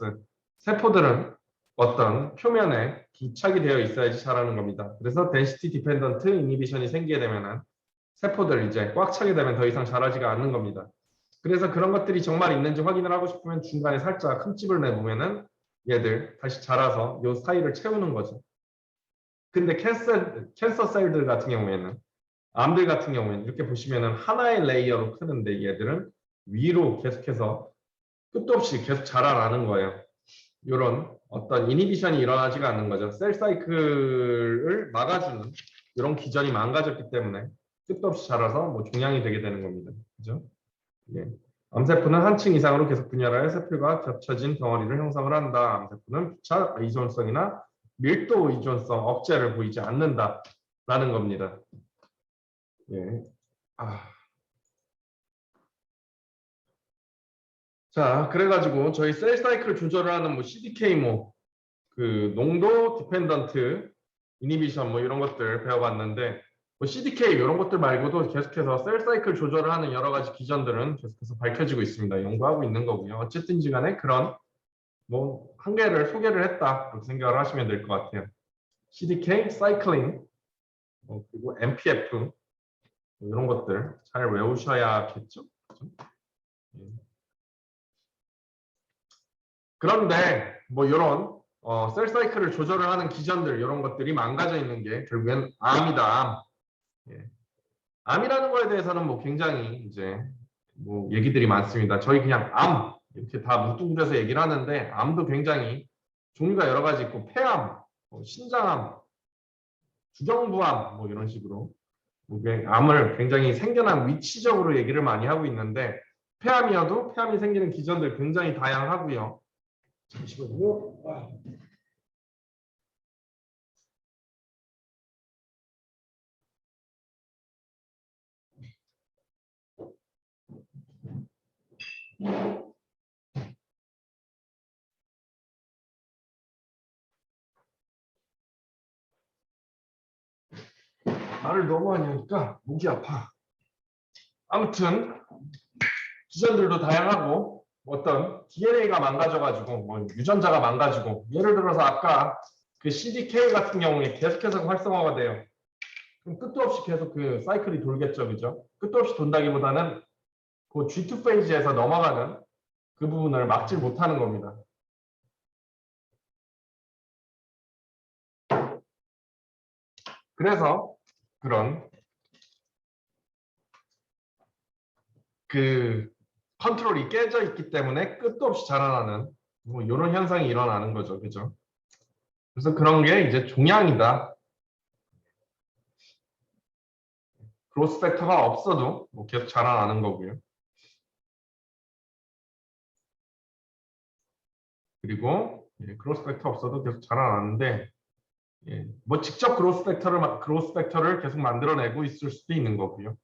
세포들은 어떤 표면에 기착이 되어 있어야지 자라는 겁니다. 그래서 density dependent inhibition이 생기게 되면은 세포들 이제 꽉 차게 되면 더 이상 자라지가 않는 겁니다. 그래서 그런 것들이 정말 있는지 확인을 하고 싶으면 중간에 살짝 흠집을 내보면은 얘들 다시 자라서 요 사이를 채우는 거죠. 근데 캔서 셀들 같은 경우에는 암들 같은 경우에는 이렇게 보시면은 하나의 레이어로 크는데 얘들은 위로 계속해서 끝도 없이 계속 자라나는 거예요. 이런 어떤 이니비션이 일어나지가 않는 거죠. 셀 사이클을 막아주는 이런 기전이 망가졌기 때문에 끝도 없이 자라서 뭐 종양이 되게 되는 겁니다. 그죠? 예. 암세포는 한 층 이상으로 계속 분열하여 세포가 겹쳐진 덩어리를 형성을 한다. 암세포는 부착 의존성이나 밀도 의존성 억제를 보이지 않는다라는 겁니다. 예. 자, 그래가지고 저희 셀 사이클 조절을 하는 뭐 CDK 그 농도 디펜던트 이니비션 뭐 이런 것들 배워봤는데 뭐 CDK 이런 것들 말고도 계속해서 셀 사이클 조절을 하는 여러 가지 기전들은 계속해서 밝혀지고 있습니다. 연구하고 있는 거고요. 어쨌든지 간에 그런 뭐 한 개를 소개를 했다 이렇게 생각을 하시면 될 것 같아요. CDK, 사이클링, 그리고 MPF 뭐 이런 것들 잘 외우셔야겠죠. 그렇죠? 예. 그런데 뭐 이런 셀 사이클을 조절을 하는 기전들 이런 것들이 망가져 있는 게 결국엔 암이다. 암. 예. 암이라는 거에 대해서는 뭐 굉장히 이제 뭐 얘기들이 많습니다. 저희 그냥 암 이렇게 다 뭉뚱그려서 얘기를 하는데 암도 굉장히 종류가 여러 가지 있고 폐암, 신장암, 주경부암 뭐 이런 식으로 뭐 암을 굉장히 생겨난 위치적으로 얘기를 많이 하고 있는데 폐암이어도 폐암이 생기는 기전들 굉장히 다양하고요. 잠시만요. 말을 너무 많이 하니까 목이 아파. 아무튼 기전들도 다양하고 어떤 DNA가 망가져가지고 뭐 유전자가 망가지고 예를 들어서 아까 그 CDK 같은 경우에 계속해서 활성화가 돼요. 그럼 끝도 없이 계속 그 사이클이 돌겠죠, 그죠? 끝도 없이 돈다기보다는 그 G2 페이지에서 넘어가는 그 부분을 막지 못하는 겁니다. 그래서 그런 그 컨트롤이 깨져 있기 때문에 끝도 없이 자라나는 뭐 이런 현상이 일어나는 거죠, 그죠? 그래서 그런 게 이제 종양이다. 그로스 팩터가 없어도 뭐 계속 자라나는 거고요. 그리고 그로스 팩터 없어도 계속 자라나는데 뭐 직접 그로스 팩터를 계속 만들어내고 있을 수도 있는 거고요.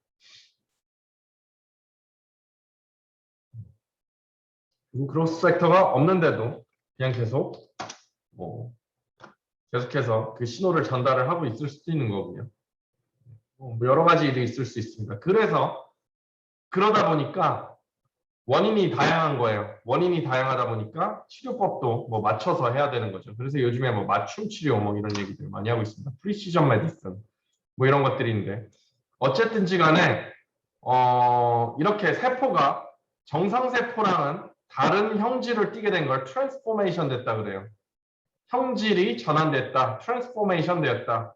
그리고 그로스 팩터가 없는데도 그냥 계속 뭐 계속해서 그 신호를 전달을 하고 있을 수도 있는 거고요. 뭐 여러 가지 일이 있을 수 있습니다. 그래서 그러다 보니까 원인이 다양한 거예요. 원인이 다양하다 보니까 치료법도 뭐 맞춰서 해야 되는 거죠. 그래서 요즘에 뭐 맞춤 치료 뭐 이런 얘기들 많이 하고 있습니다. 프리시전 메디슨 뭐 이런 것들인데 어쨌든지 간에 이렇게 세포가 정상세포랑은 다른 형질을 띠게 된 걸 트랜스포메이션 됐다 그래요. 형질이 전환됐다. 트랜스포메이션 되었다.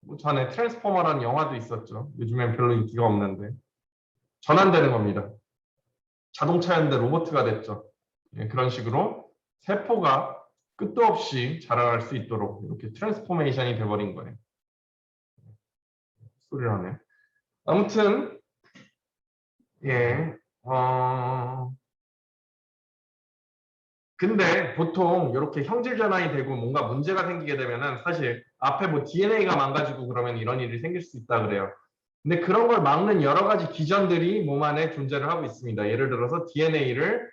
뭐 전에 트랜스포머라는 영화도 있었죠. 요즘엔 별로 인기가 없는데. 전환되는 겁니다. 자동차였는데 로봇가 됐죠. 그런 식으로 세포가 끝도 없이 자라날 수 있도록 이렇게 트랜스포메이션이 돼버린 거예요. 소리를 하네. 아무튼 예, 근데 보통 이렇게 형질 전환이 되고 뭔가 문제가 생기게 되면은 사실 앞에 뭐 DNA가 망가지고 그러면 이런 일이 생길 수 있다 그래요. 근데 그런 걸 막는 여러 가지 기전들이 몸 안에 존재를 하고 있습니다. 예를 들어서 DNA를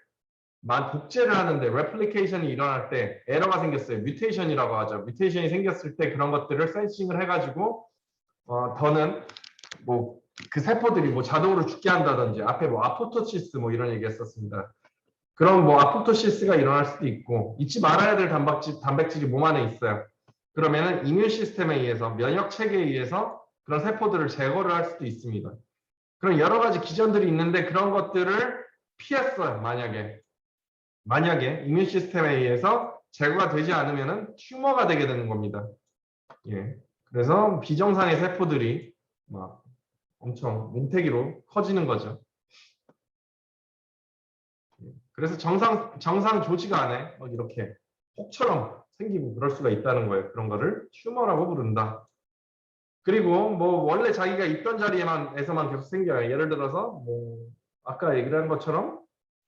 복제를 하는데 레플리케이션이 일어날 때 에러가 생겼어요. 뮤테이션이라고 하죠. 뮤테이션이 생겼을 때 그런 것들을 센싱을 해가지고 더는 뭐 그 세포들이 뭐 자동으로 죽게 한다든지 앞에 뭐 아포토시스 뭐 이런 얘기 했었습니다. 그럼 뭐 아포토시스가 일어날 수도 있고 잊지 말아야 될 단백질이 몸 안에 있어요. 그러면은 이뮤 시스템에 의해서 면역 체계에 의해서 그런 세포들을 제거를 할 수도 있습니다. 그런 여러 가지 기전들이 있는데 그런 것들을 피했어요. 만약에 이뮤 시스템에 의해서 제거가 되지 않으면은 튜머가 되게 되는 겁니다. 예. 그래서 비정상의 세포들이 막 엄청 뭉태기로 커지는 거죠. 그래서 정상 조직 안에 이렇게 혹처럼 생기고 그럴 수가 있다는 거예요. 그런 거를 튜머라고 부른다. 그리고 뭐 원래 자기가 있던 자리에서만 계속 생겨요. 예를 들어서 뭐 아까 얘기를 한 것처럼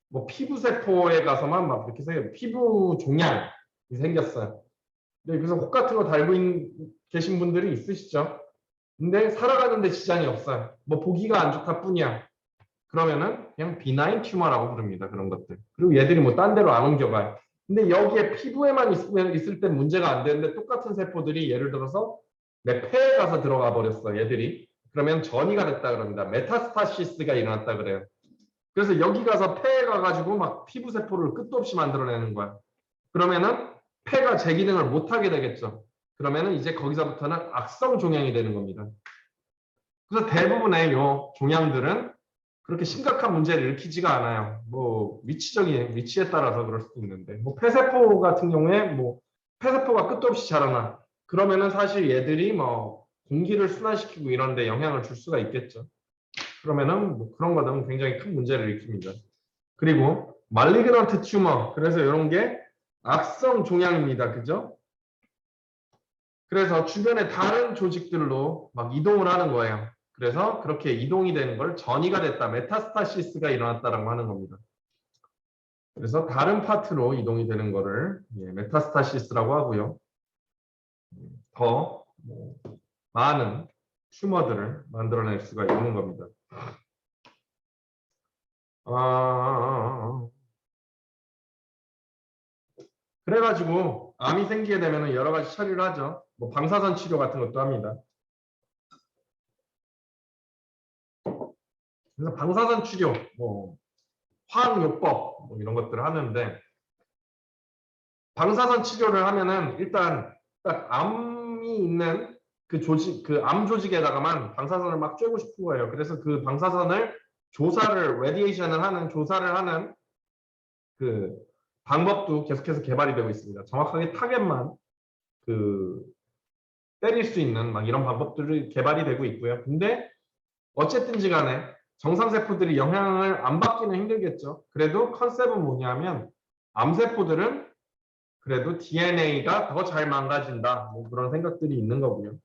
뭐 피부 세포에 가서만 막 이렇게 생겨요. 피부 종양이 생겼어요. 네, 그래서 혹 같은 거 달고 계신 분들이 있으시죠. 근데 살아가는데 지장이 없어요. 뭐 보기가 안 좋다 뿐이야. 그러면은 그냥 비나인 튜머라고 부릅니다. 그런 것들. 그리고 얘들이 뭐 딴 데로 안 옮겨가요. 근데 여기에 피부에만 있을 때 문제가 안 되는데 똑같은 세포들이 예를 들어서 내 폐에 가서 들어가 버렸어. 얘들이. 그러면 전이가 됐다 그럽니다. 메타스타시스가 일어났다 그래요. 그래서 여기 가서 폐에 가가지고 막 피부 세포를 끝도 없이 만들어내는 거야. 그러면은 폐가 제 기능을 못하게 되겠죠. 그러면은 이제 거기서부터는 악성 종양이 되는 겁니다. 그래서 대부분의 요 종양들은 그렇게 심각한 문제를 일으키지가 않아요. 뭐 위치적인 위치에 따라서 그럴 수도 있는데 뭐 폐세포 같은 경우에 뭐 폐세포가 끝도 없이 자라나 그러면은 사실 얘들이 뭐 공기를 순환시키고 이런 데 영향을 줄 수가 있겠죠. 그러면은 뭐 그런 거는 굉장히 큰 문제를 일으킵니다. 그리고 말리그넌트 튜머 그래서 이런 게 악성 종양입니다. 그죠? 그래서 주변의 다른 조직들로 막 이동을 하는 거예요. 그래서 그렇게 이동이 되는 걸 전이가 됐다, 메타스타시스가 일어났다라고 하는 겁니다. 그래서 다른 파트로 이동이 되는 거를 메타스타시스라고 하고요. 더 많은 튜머들을 만들어낼 수가 있는 겁니다. 그래가지고 암이 생기게 되면 여러 가지 처리를 하죠. 뭐 방사선 치료 같은 것도 합니다. 그래서 방사선 치료, 뭐 화학요법 뭐 이런 것들을 하는데 방사선 치료를 하면은 일단 딱 암이 있는 그 조직, 그 암 조직에다가만 방사선을 막 쬐고 싶은 거예요. 그래서 그 방사선을 조사를 하는 그 방법도 계속해서 개발이 되고 있습니다. 정확하게 타겟만 그 때릴 수 있는 막 이런 방법들이 개발이 되고 있고요. 근데 어쨌든지 간에 정상세포들이 영향을 안 받기는 힘들겠죠. 그래도 컨셉은 뭐냐면 암세포들은 그래도 DNA가 더 잘 망가진다. 뭐 그런 생각들이 있는 거고요.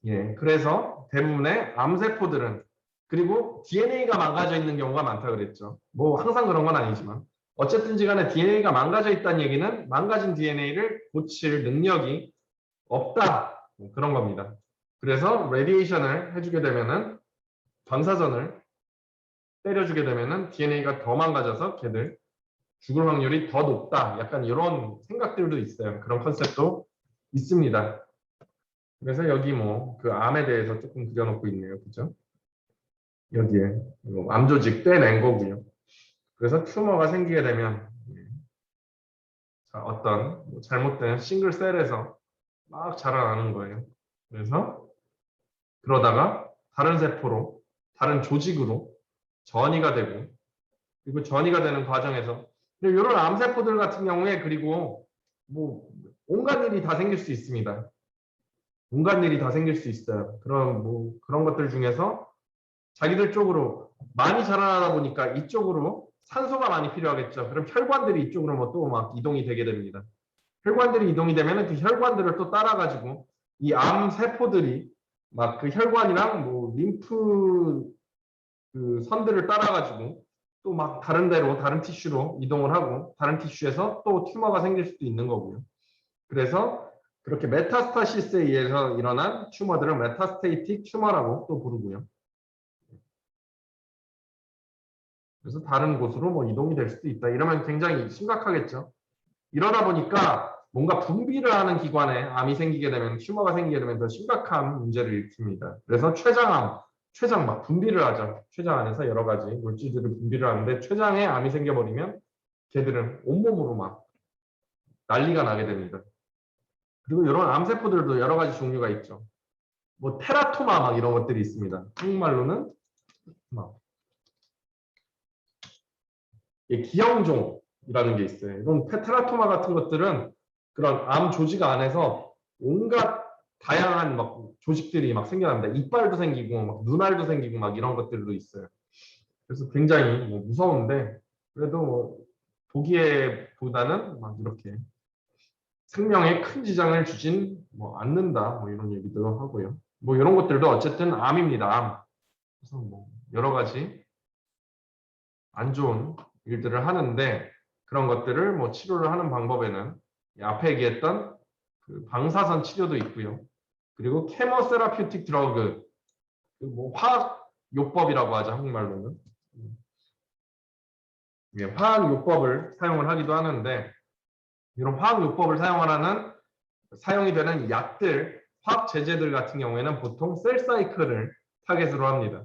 예, 그래서 대부분의 암세포들은 그리고 DNA가 망가져 있는 경우가 많다 그랬죠. 뭐 항상 그런 건 아니지만 어쨌든지 간에 DNA가 망가져 있다는 얘기는 망가진 DNA를 고칠 능력이 없다. 뭐 그런 겁니다. 그래서 레디에이션을 해주게 되면은 방사선을 때려주게 되면은 DNA가 더 망가져서 걔들 죽을 확률이 더 높다. 약간 이런 생각들도 있어요. 그런 컨셉도 있습니다. 그래서 여기 뭐 그 암에 대해서 조금 그려놓고 있네요. 그죠? 여기에 암 조직 떼낸 거고요. 그래서 튜머가 생기게 되면 어떤 잘못된 싱글 셀에서 막 자라나는 거예요. 그래서 그러다가 다른 세포로, 다른 조직으로 전이가 되고 그리고 전이가 되는 과정에서 이런 암세포들 같은 경우에 그리고 뭐 온갖 일이 다 생길 수 있습니다. 온갖 일이 다 생길 수 있어요. 그런 것들 중에서 자기들 쪽으로 많이 자라나다 보니까 이쪽으로 산소가 많이 필요하겠죠. 그럼 혈관들이 이쪽으로 뭐 또 막 이동이 되게 됩니다. 혈관들이 이동이 되면 그 혈관들을 또 따라가지고 이 암 세포들이 막 그 혈관이랑 뭐 림프 그 선들을 따라가지고 또 막 다른 데로 다른 티슈로 이동을 하고 다른 티슈에서 또 튜머가 생길 수도 있는 거고요. 그래서 그렇게 메타스타시스에 의해서 일어난 튜머들을 메타스테이틱 튜머라고 또 부르고요. 그래서 다른 곳으로 뭐 이동이 될 수도 있다. 이러면 굉장히 심각하겠죠. 이러다 보니까 뭔가 분비를 하는 기관에 암이 생기게 되면 튜머가 생기게 되면 더 심각한 문제를 일으킵니다. 그래서 췌장 막 분비를 하죠. 췌장 안에서 여러 가지 물질들을 분비를 하는데 췌장에 암이 생겨버리면 걔들은 온몸으로 막 난리가 나게 됩니다. 그리고 이런 암세포들도 여러 가지 종류가 있죠. 뭐 테라토마 막 이런 것들이 있습니다. 한국말로는 막 기형종이라는 게 있어요. 이런 테라토마 같은 것들은 그런 암 조직 안에서 온갖 다양한 막 조직들이 막 생겨납니다. 이빨도 생기고 막 눈알도 생기고 막 이런 것들도 있어요. 그래서 굉장히 뭐 무서운데 그래도 뭐 보기에보다는 막 이렇게 생명에 큰 지장을 주진 뭐 않는다 뭐 이런 얘기도 하고요. 뭐 이런 것들도 어쨌든 암입니다. 암. 그래서 뭐 여러 가지 안 좋은 일들을 하는데 그런 것들을 뭐 치료를 하는 방법에는 앞에 얘기했던 그 방사선 치료도 있고요. 그리고 케모세라퓨틱 드러그, 뭐 화학 요법이라고 하죠 한국말로는. 화학 요법을 사용을 하기도 하는데 이런 화학 요법을 사용이 되는 약들, 화학 제제들 같은 경우에는 보통 셀 사이클을 타겟으로 합니다.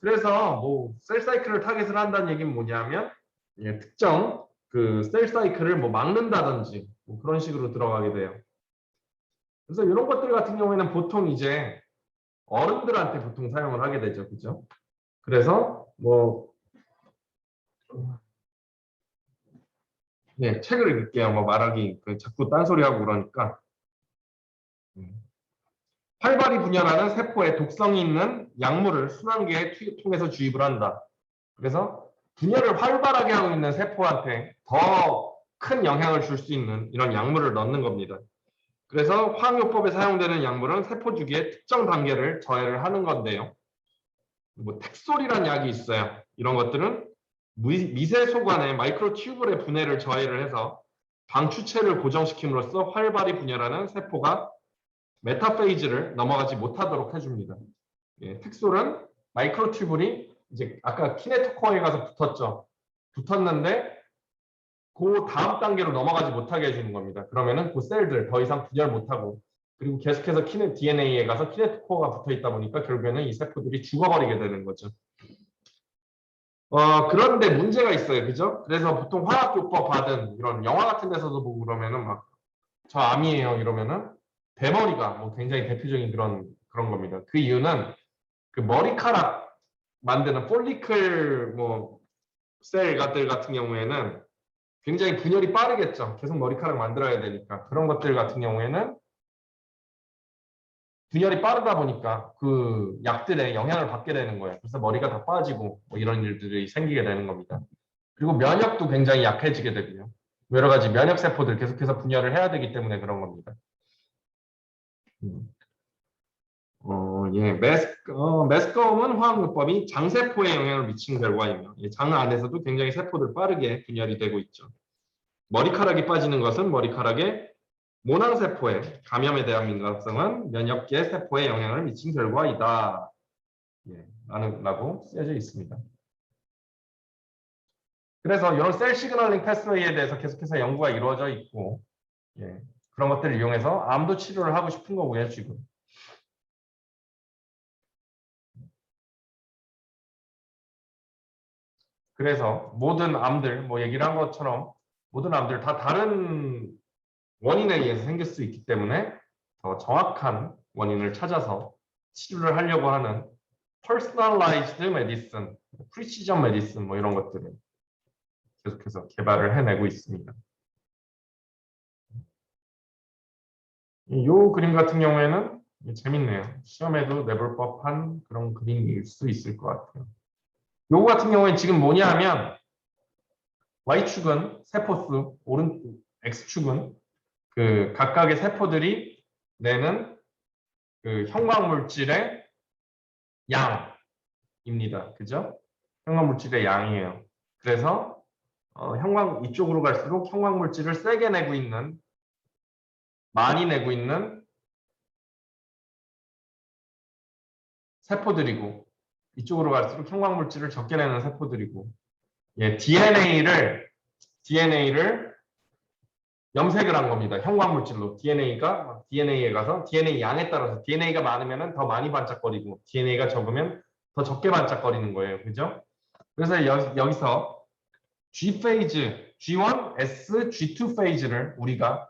그래서 뭐 셀 사이클을 타겟을 한다는 얘기는 뭐냐면 특정 그 셀 사이클을 뭐 막는다든지 뭐 그런 식으로 들어가게 돼요. 그래서 이런 것들 같은 경우에는 보통 이제 어른들한테 보통 사용을 하게 되죠, 그죠? 그래서 뭐 책을 읽을게요. 뭐 말하기 자꾸 딴소리하고 그러니까. 활발히 분열하는 세포에 독성이 있는 약물을 순환계에 통해서 주입을 한다. 그래서 분열을 활발하게 하고 있는 세포한테 더 큰 영향을 줄 수 있는 이런 약물을 넣는 겁니다. 그래서 화학요법에 사용되는 약물은 세포 주기의 특정 단계를 저해를 하는 건데요. 뭐 텍솔이라는 약이 있어요. 이런 것들은 미세 소관의 마이크로 튜블의 분해를 저해를 해서 방추체를 고정시킴으로써 활발히 분열하는 세포가 메타페이즈를 넘어가지 못하도록 해줍니다. 텍솔은 마이크로튜블이 이제 아까 키네토코어에 가서 붙었는데 그 다음 단계로 넘어가지 못하게 해주는 겁니다. 그러면은 그 셀들 더 이상 분열 못하고 그리고 계속해서 DNA에 가서 키네토코어가 붙어 있다 보니까 결국에는 이 세포들이 죽어버리게 되는 거죠. 그런데 문제가 있어요. 그죠? 그래서 보통 화학요법 받은 이런 영화 같은 데서도 보고 그러면은 막 저 암이에요 이러면은 대머리가 뭐 굉장히 대표적인 그런 겁니다. 그 이유는 그 머리카락 만드는 폴리클 뭐 셀들 같은 경우에는 굉장히 분열이 빠르겠죠. 계속 머리카락 만들어야 되니까. 그런 것들 같은 경우에는 분열이 빠르다 보니까 그 약들의 영향을 받게 되는 거예요. 그래서 머리가 다 빠지고 뭐 이런 일들이 생기게 되는 겁니다. 그리고 면역도 굉장히 약해지게 되고요. 여러 가지 면역 세포들 계속해서 분열을 해야 되기 때문에 그런 겁니다. 매스컴은 화학요법이 장세포에 영향을 미치는 결과이며 장 안에서도 굉장히 세포들 빠르게 분열이 되고 있죠. 머리카락이 빠지는 것은 머리카락의 모낭세포의 감염에 대한 민감성은 면역계 세포에 영향을 미친 결과이다. 라고 쓰여져 있습니다. 그래서 이런 셀 시그널링 패스웨이에 대해서 계속해서 연구가 이루어져 있고 그런 것들을 이용해서 암도 치료를 하고 싶은 거고요, 지금. 그래서 모든 암들, 뭐 얘기를 한 것처럼 모든 암들 다 다른 원인에 의해서 생길 수 있기 때문에 더 정확한 원인을 찾아서 치료를 하려고 하는 personalized medicine, precision medicine 뭐 이런 것들을 계속해서 개발을 해내고 있습니다. 이 그림 같은 경우에는 재밌네요. 시험에도 내볼 법한 그런 그림일 수 있을 것 같아요. 요거 같은 경우에 지금 뭐냐 하면 Y축은 세포수, X축은 그 각각의 세포들이 내는 그 형광물질의 양, 양입니다. 그죠? 형광물질의 양이에요. 그래서 이쪽으로 갈수록 형광물질을 세게 내고 있는, 많이 내고 있는 세포들이고, 이쪽으로 갈수록 형광물질을 적게 내는 세포들이고, 예, DNA를 염색을 한 겁니다. 형광물질로. DNA에 가서 DNA 양에 따라서 DNA가 많으면 더 많이 반짝거리고 DNA가 적으면 더 적게 반짝거리는 거예요. 그죠? 그래서 여기서 G 페이즈, G1, S, G2 페이즈를 우리가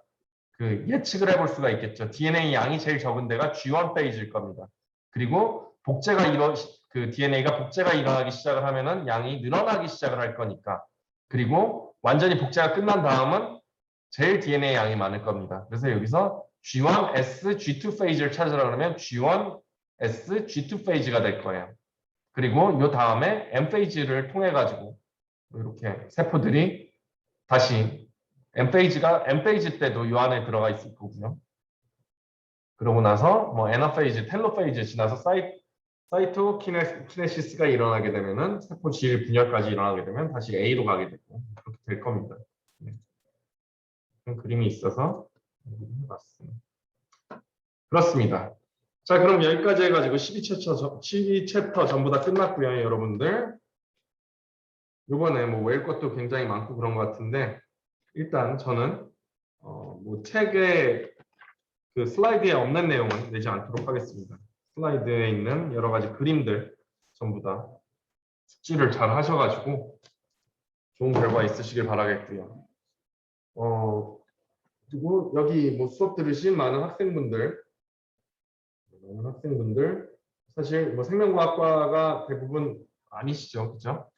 예측을 해볼 수가 있겠죠. DNA 양이 제일 적은 데가 G1 페이즈일 겁니다. 그리고 DNA가 복제가 일어나기 시작을 하면은 양이 늘어나기 시작을 할 거니까. 그리고 완전히 복제가 끝난 다음은 제일 DNA 양이 많을 겁니다. 그래서 여기서 G1, S, G2 페이즈를 찾으라 그러면 G1, S, G2 페이즈가 될 거예요. 그리고 이 다음에 M 페이즈를 통해 가지고 이렇게 세포들이 다시 M 페이즈 때도 이 안에 들어가 있을 거고요. 그러고 나서 뭐 애나페이즈, 텔로페이즈 지나서 사이토키네시스가 일어나게 되면은 세포 질 분열까지 일어나게 되면 다시 A로 가게 되고 그렇게 될 겁니다. 네. 그런 그림이 있어서 해봤습니다. 그렇습니다. 자, 그럼 여기까지 해가지고 12챕터 전부 다 끝났고요, 여러분들. 이번에 뭐 외울 것도 굉장히 많고 그런 것 같은데 일단 저는 뭐 책에 슬라이드에 없는 내용은 내지 않도록 하겠습니다. 슬라이드에 있는 여러 가지 그림들 전부 다 숙지를 잘 하셔가지고 좋은 결과 있으시길 바라겠고요. 그리고 여기 뭐 수업 들으신 많은 학생분들 사실 뭐 생명과학과가 대부분 아니시죠, 그죠?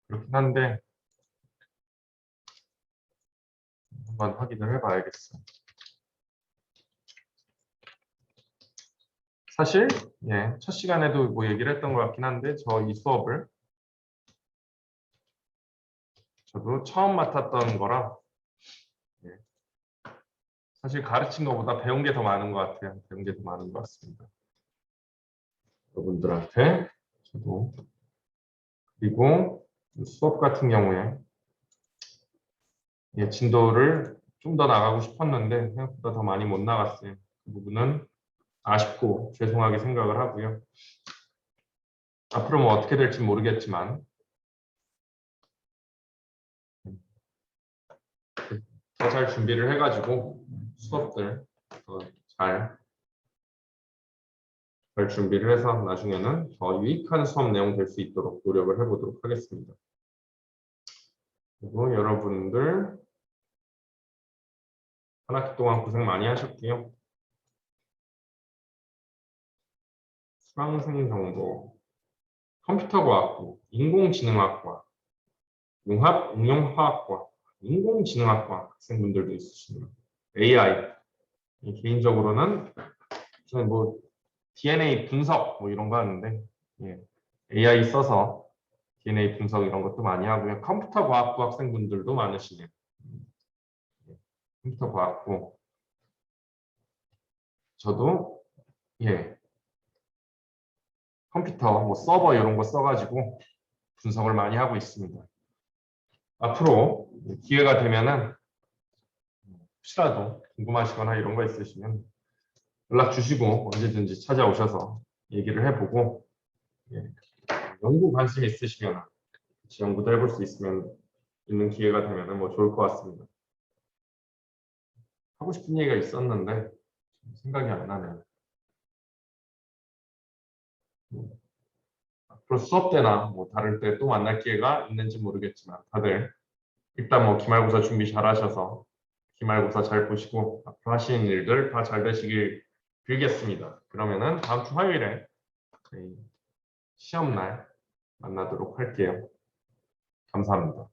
그렇긴 한데 한번 확인을 해봐야겠어요. 사실 첫 시간에도 뭐 얘기를 했던 것 같긴 한데 이 수업을 저도 처음 맡았던 거라 사실 가르친 것보다 배운 게 더 많은 것 같아요. 배운 게 더 많은 것 같습니다. 여러분들한테 저도. 그리고 수업 같은 경우에 진도를 좀 더 나가고 싶었는데 생각보다 더 많이 못 나갔어요. 그 부분은 아쉽고 죄송하게 생각을 하고요. 앞으로 뭐 어떻게 될지 모르겠지만 더 잘 준비를 해가지고 수업들 더 잘 준비를 해서 나중에는 더 유익한 수업 내용 될 수 있도록 노력을 해보도록 하겠습니다. 그리고 여러분들 한 학기 동안 고생 많이 하셨고요. 수강생정보, 컴퓨터과학부, 인공지능학과, 융합응용화학과, 인공지능학과 학생분들도 있으시네요. AI, 개인적으로는 저는 뭐 DNA 분석 뭐 이런 거 하는데 AI 써서 DNA 분석 이런 것도 많이 하고요. 컴퓨터 과학부 학생분들도 많으시네요. 컴퓨터 과학부 저도 컴퓨터 뭐 서버 이런 거 써가지고 분석을 많이 하고 있습니다. 앞으로 기회가 되면은 혹시라도 궁금하시거나 이런 거 있으시면 연락 주시고 언제든지 찾아오셔서 얘기를 해보고 연구 관심 있으시면 같이 연구도 해볼 수 있는 기회가 되면 뭐 좋을 것 같습니다. 하고 싶은 얘기가 있었는데 생각이 안 나네요. 앞으로 수업 때나 뭐 다를 때 또 만날 기회가 있는지 모르겠지만 다들 일단 뭐 기말고사 준비 잘 하셔서 기말고사 잘 보시고 앞으로 하시는 일들 다 잘 되시길 빌겠습니다. 그러면은 다음 주 화요일에 저희 시험날 만나도록 할게요. 감사합니다.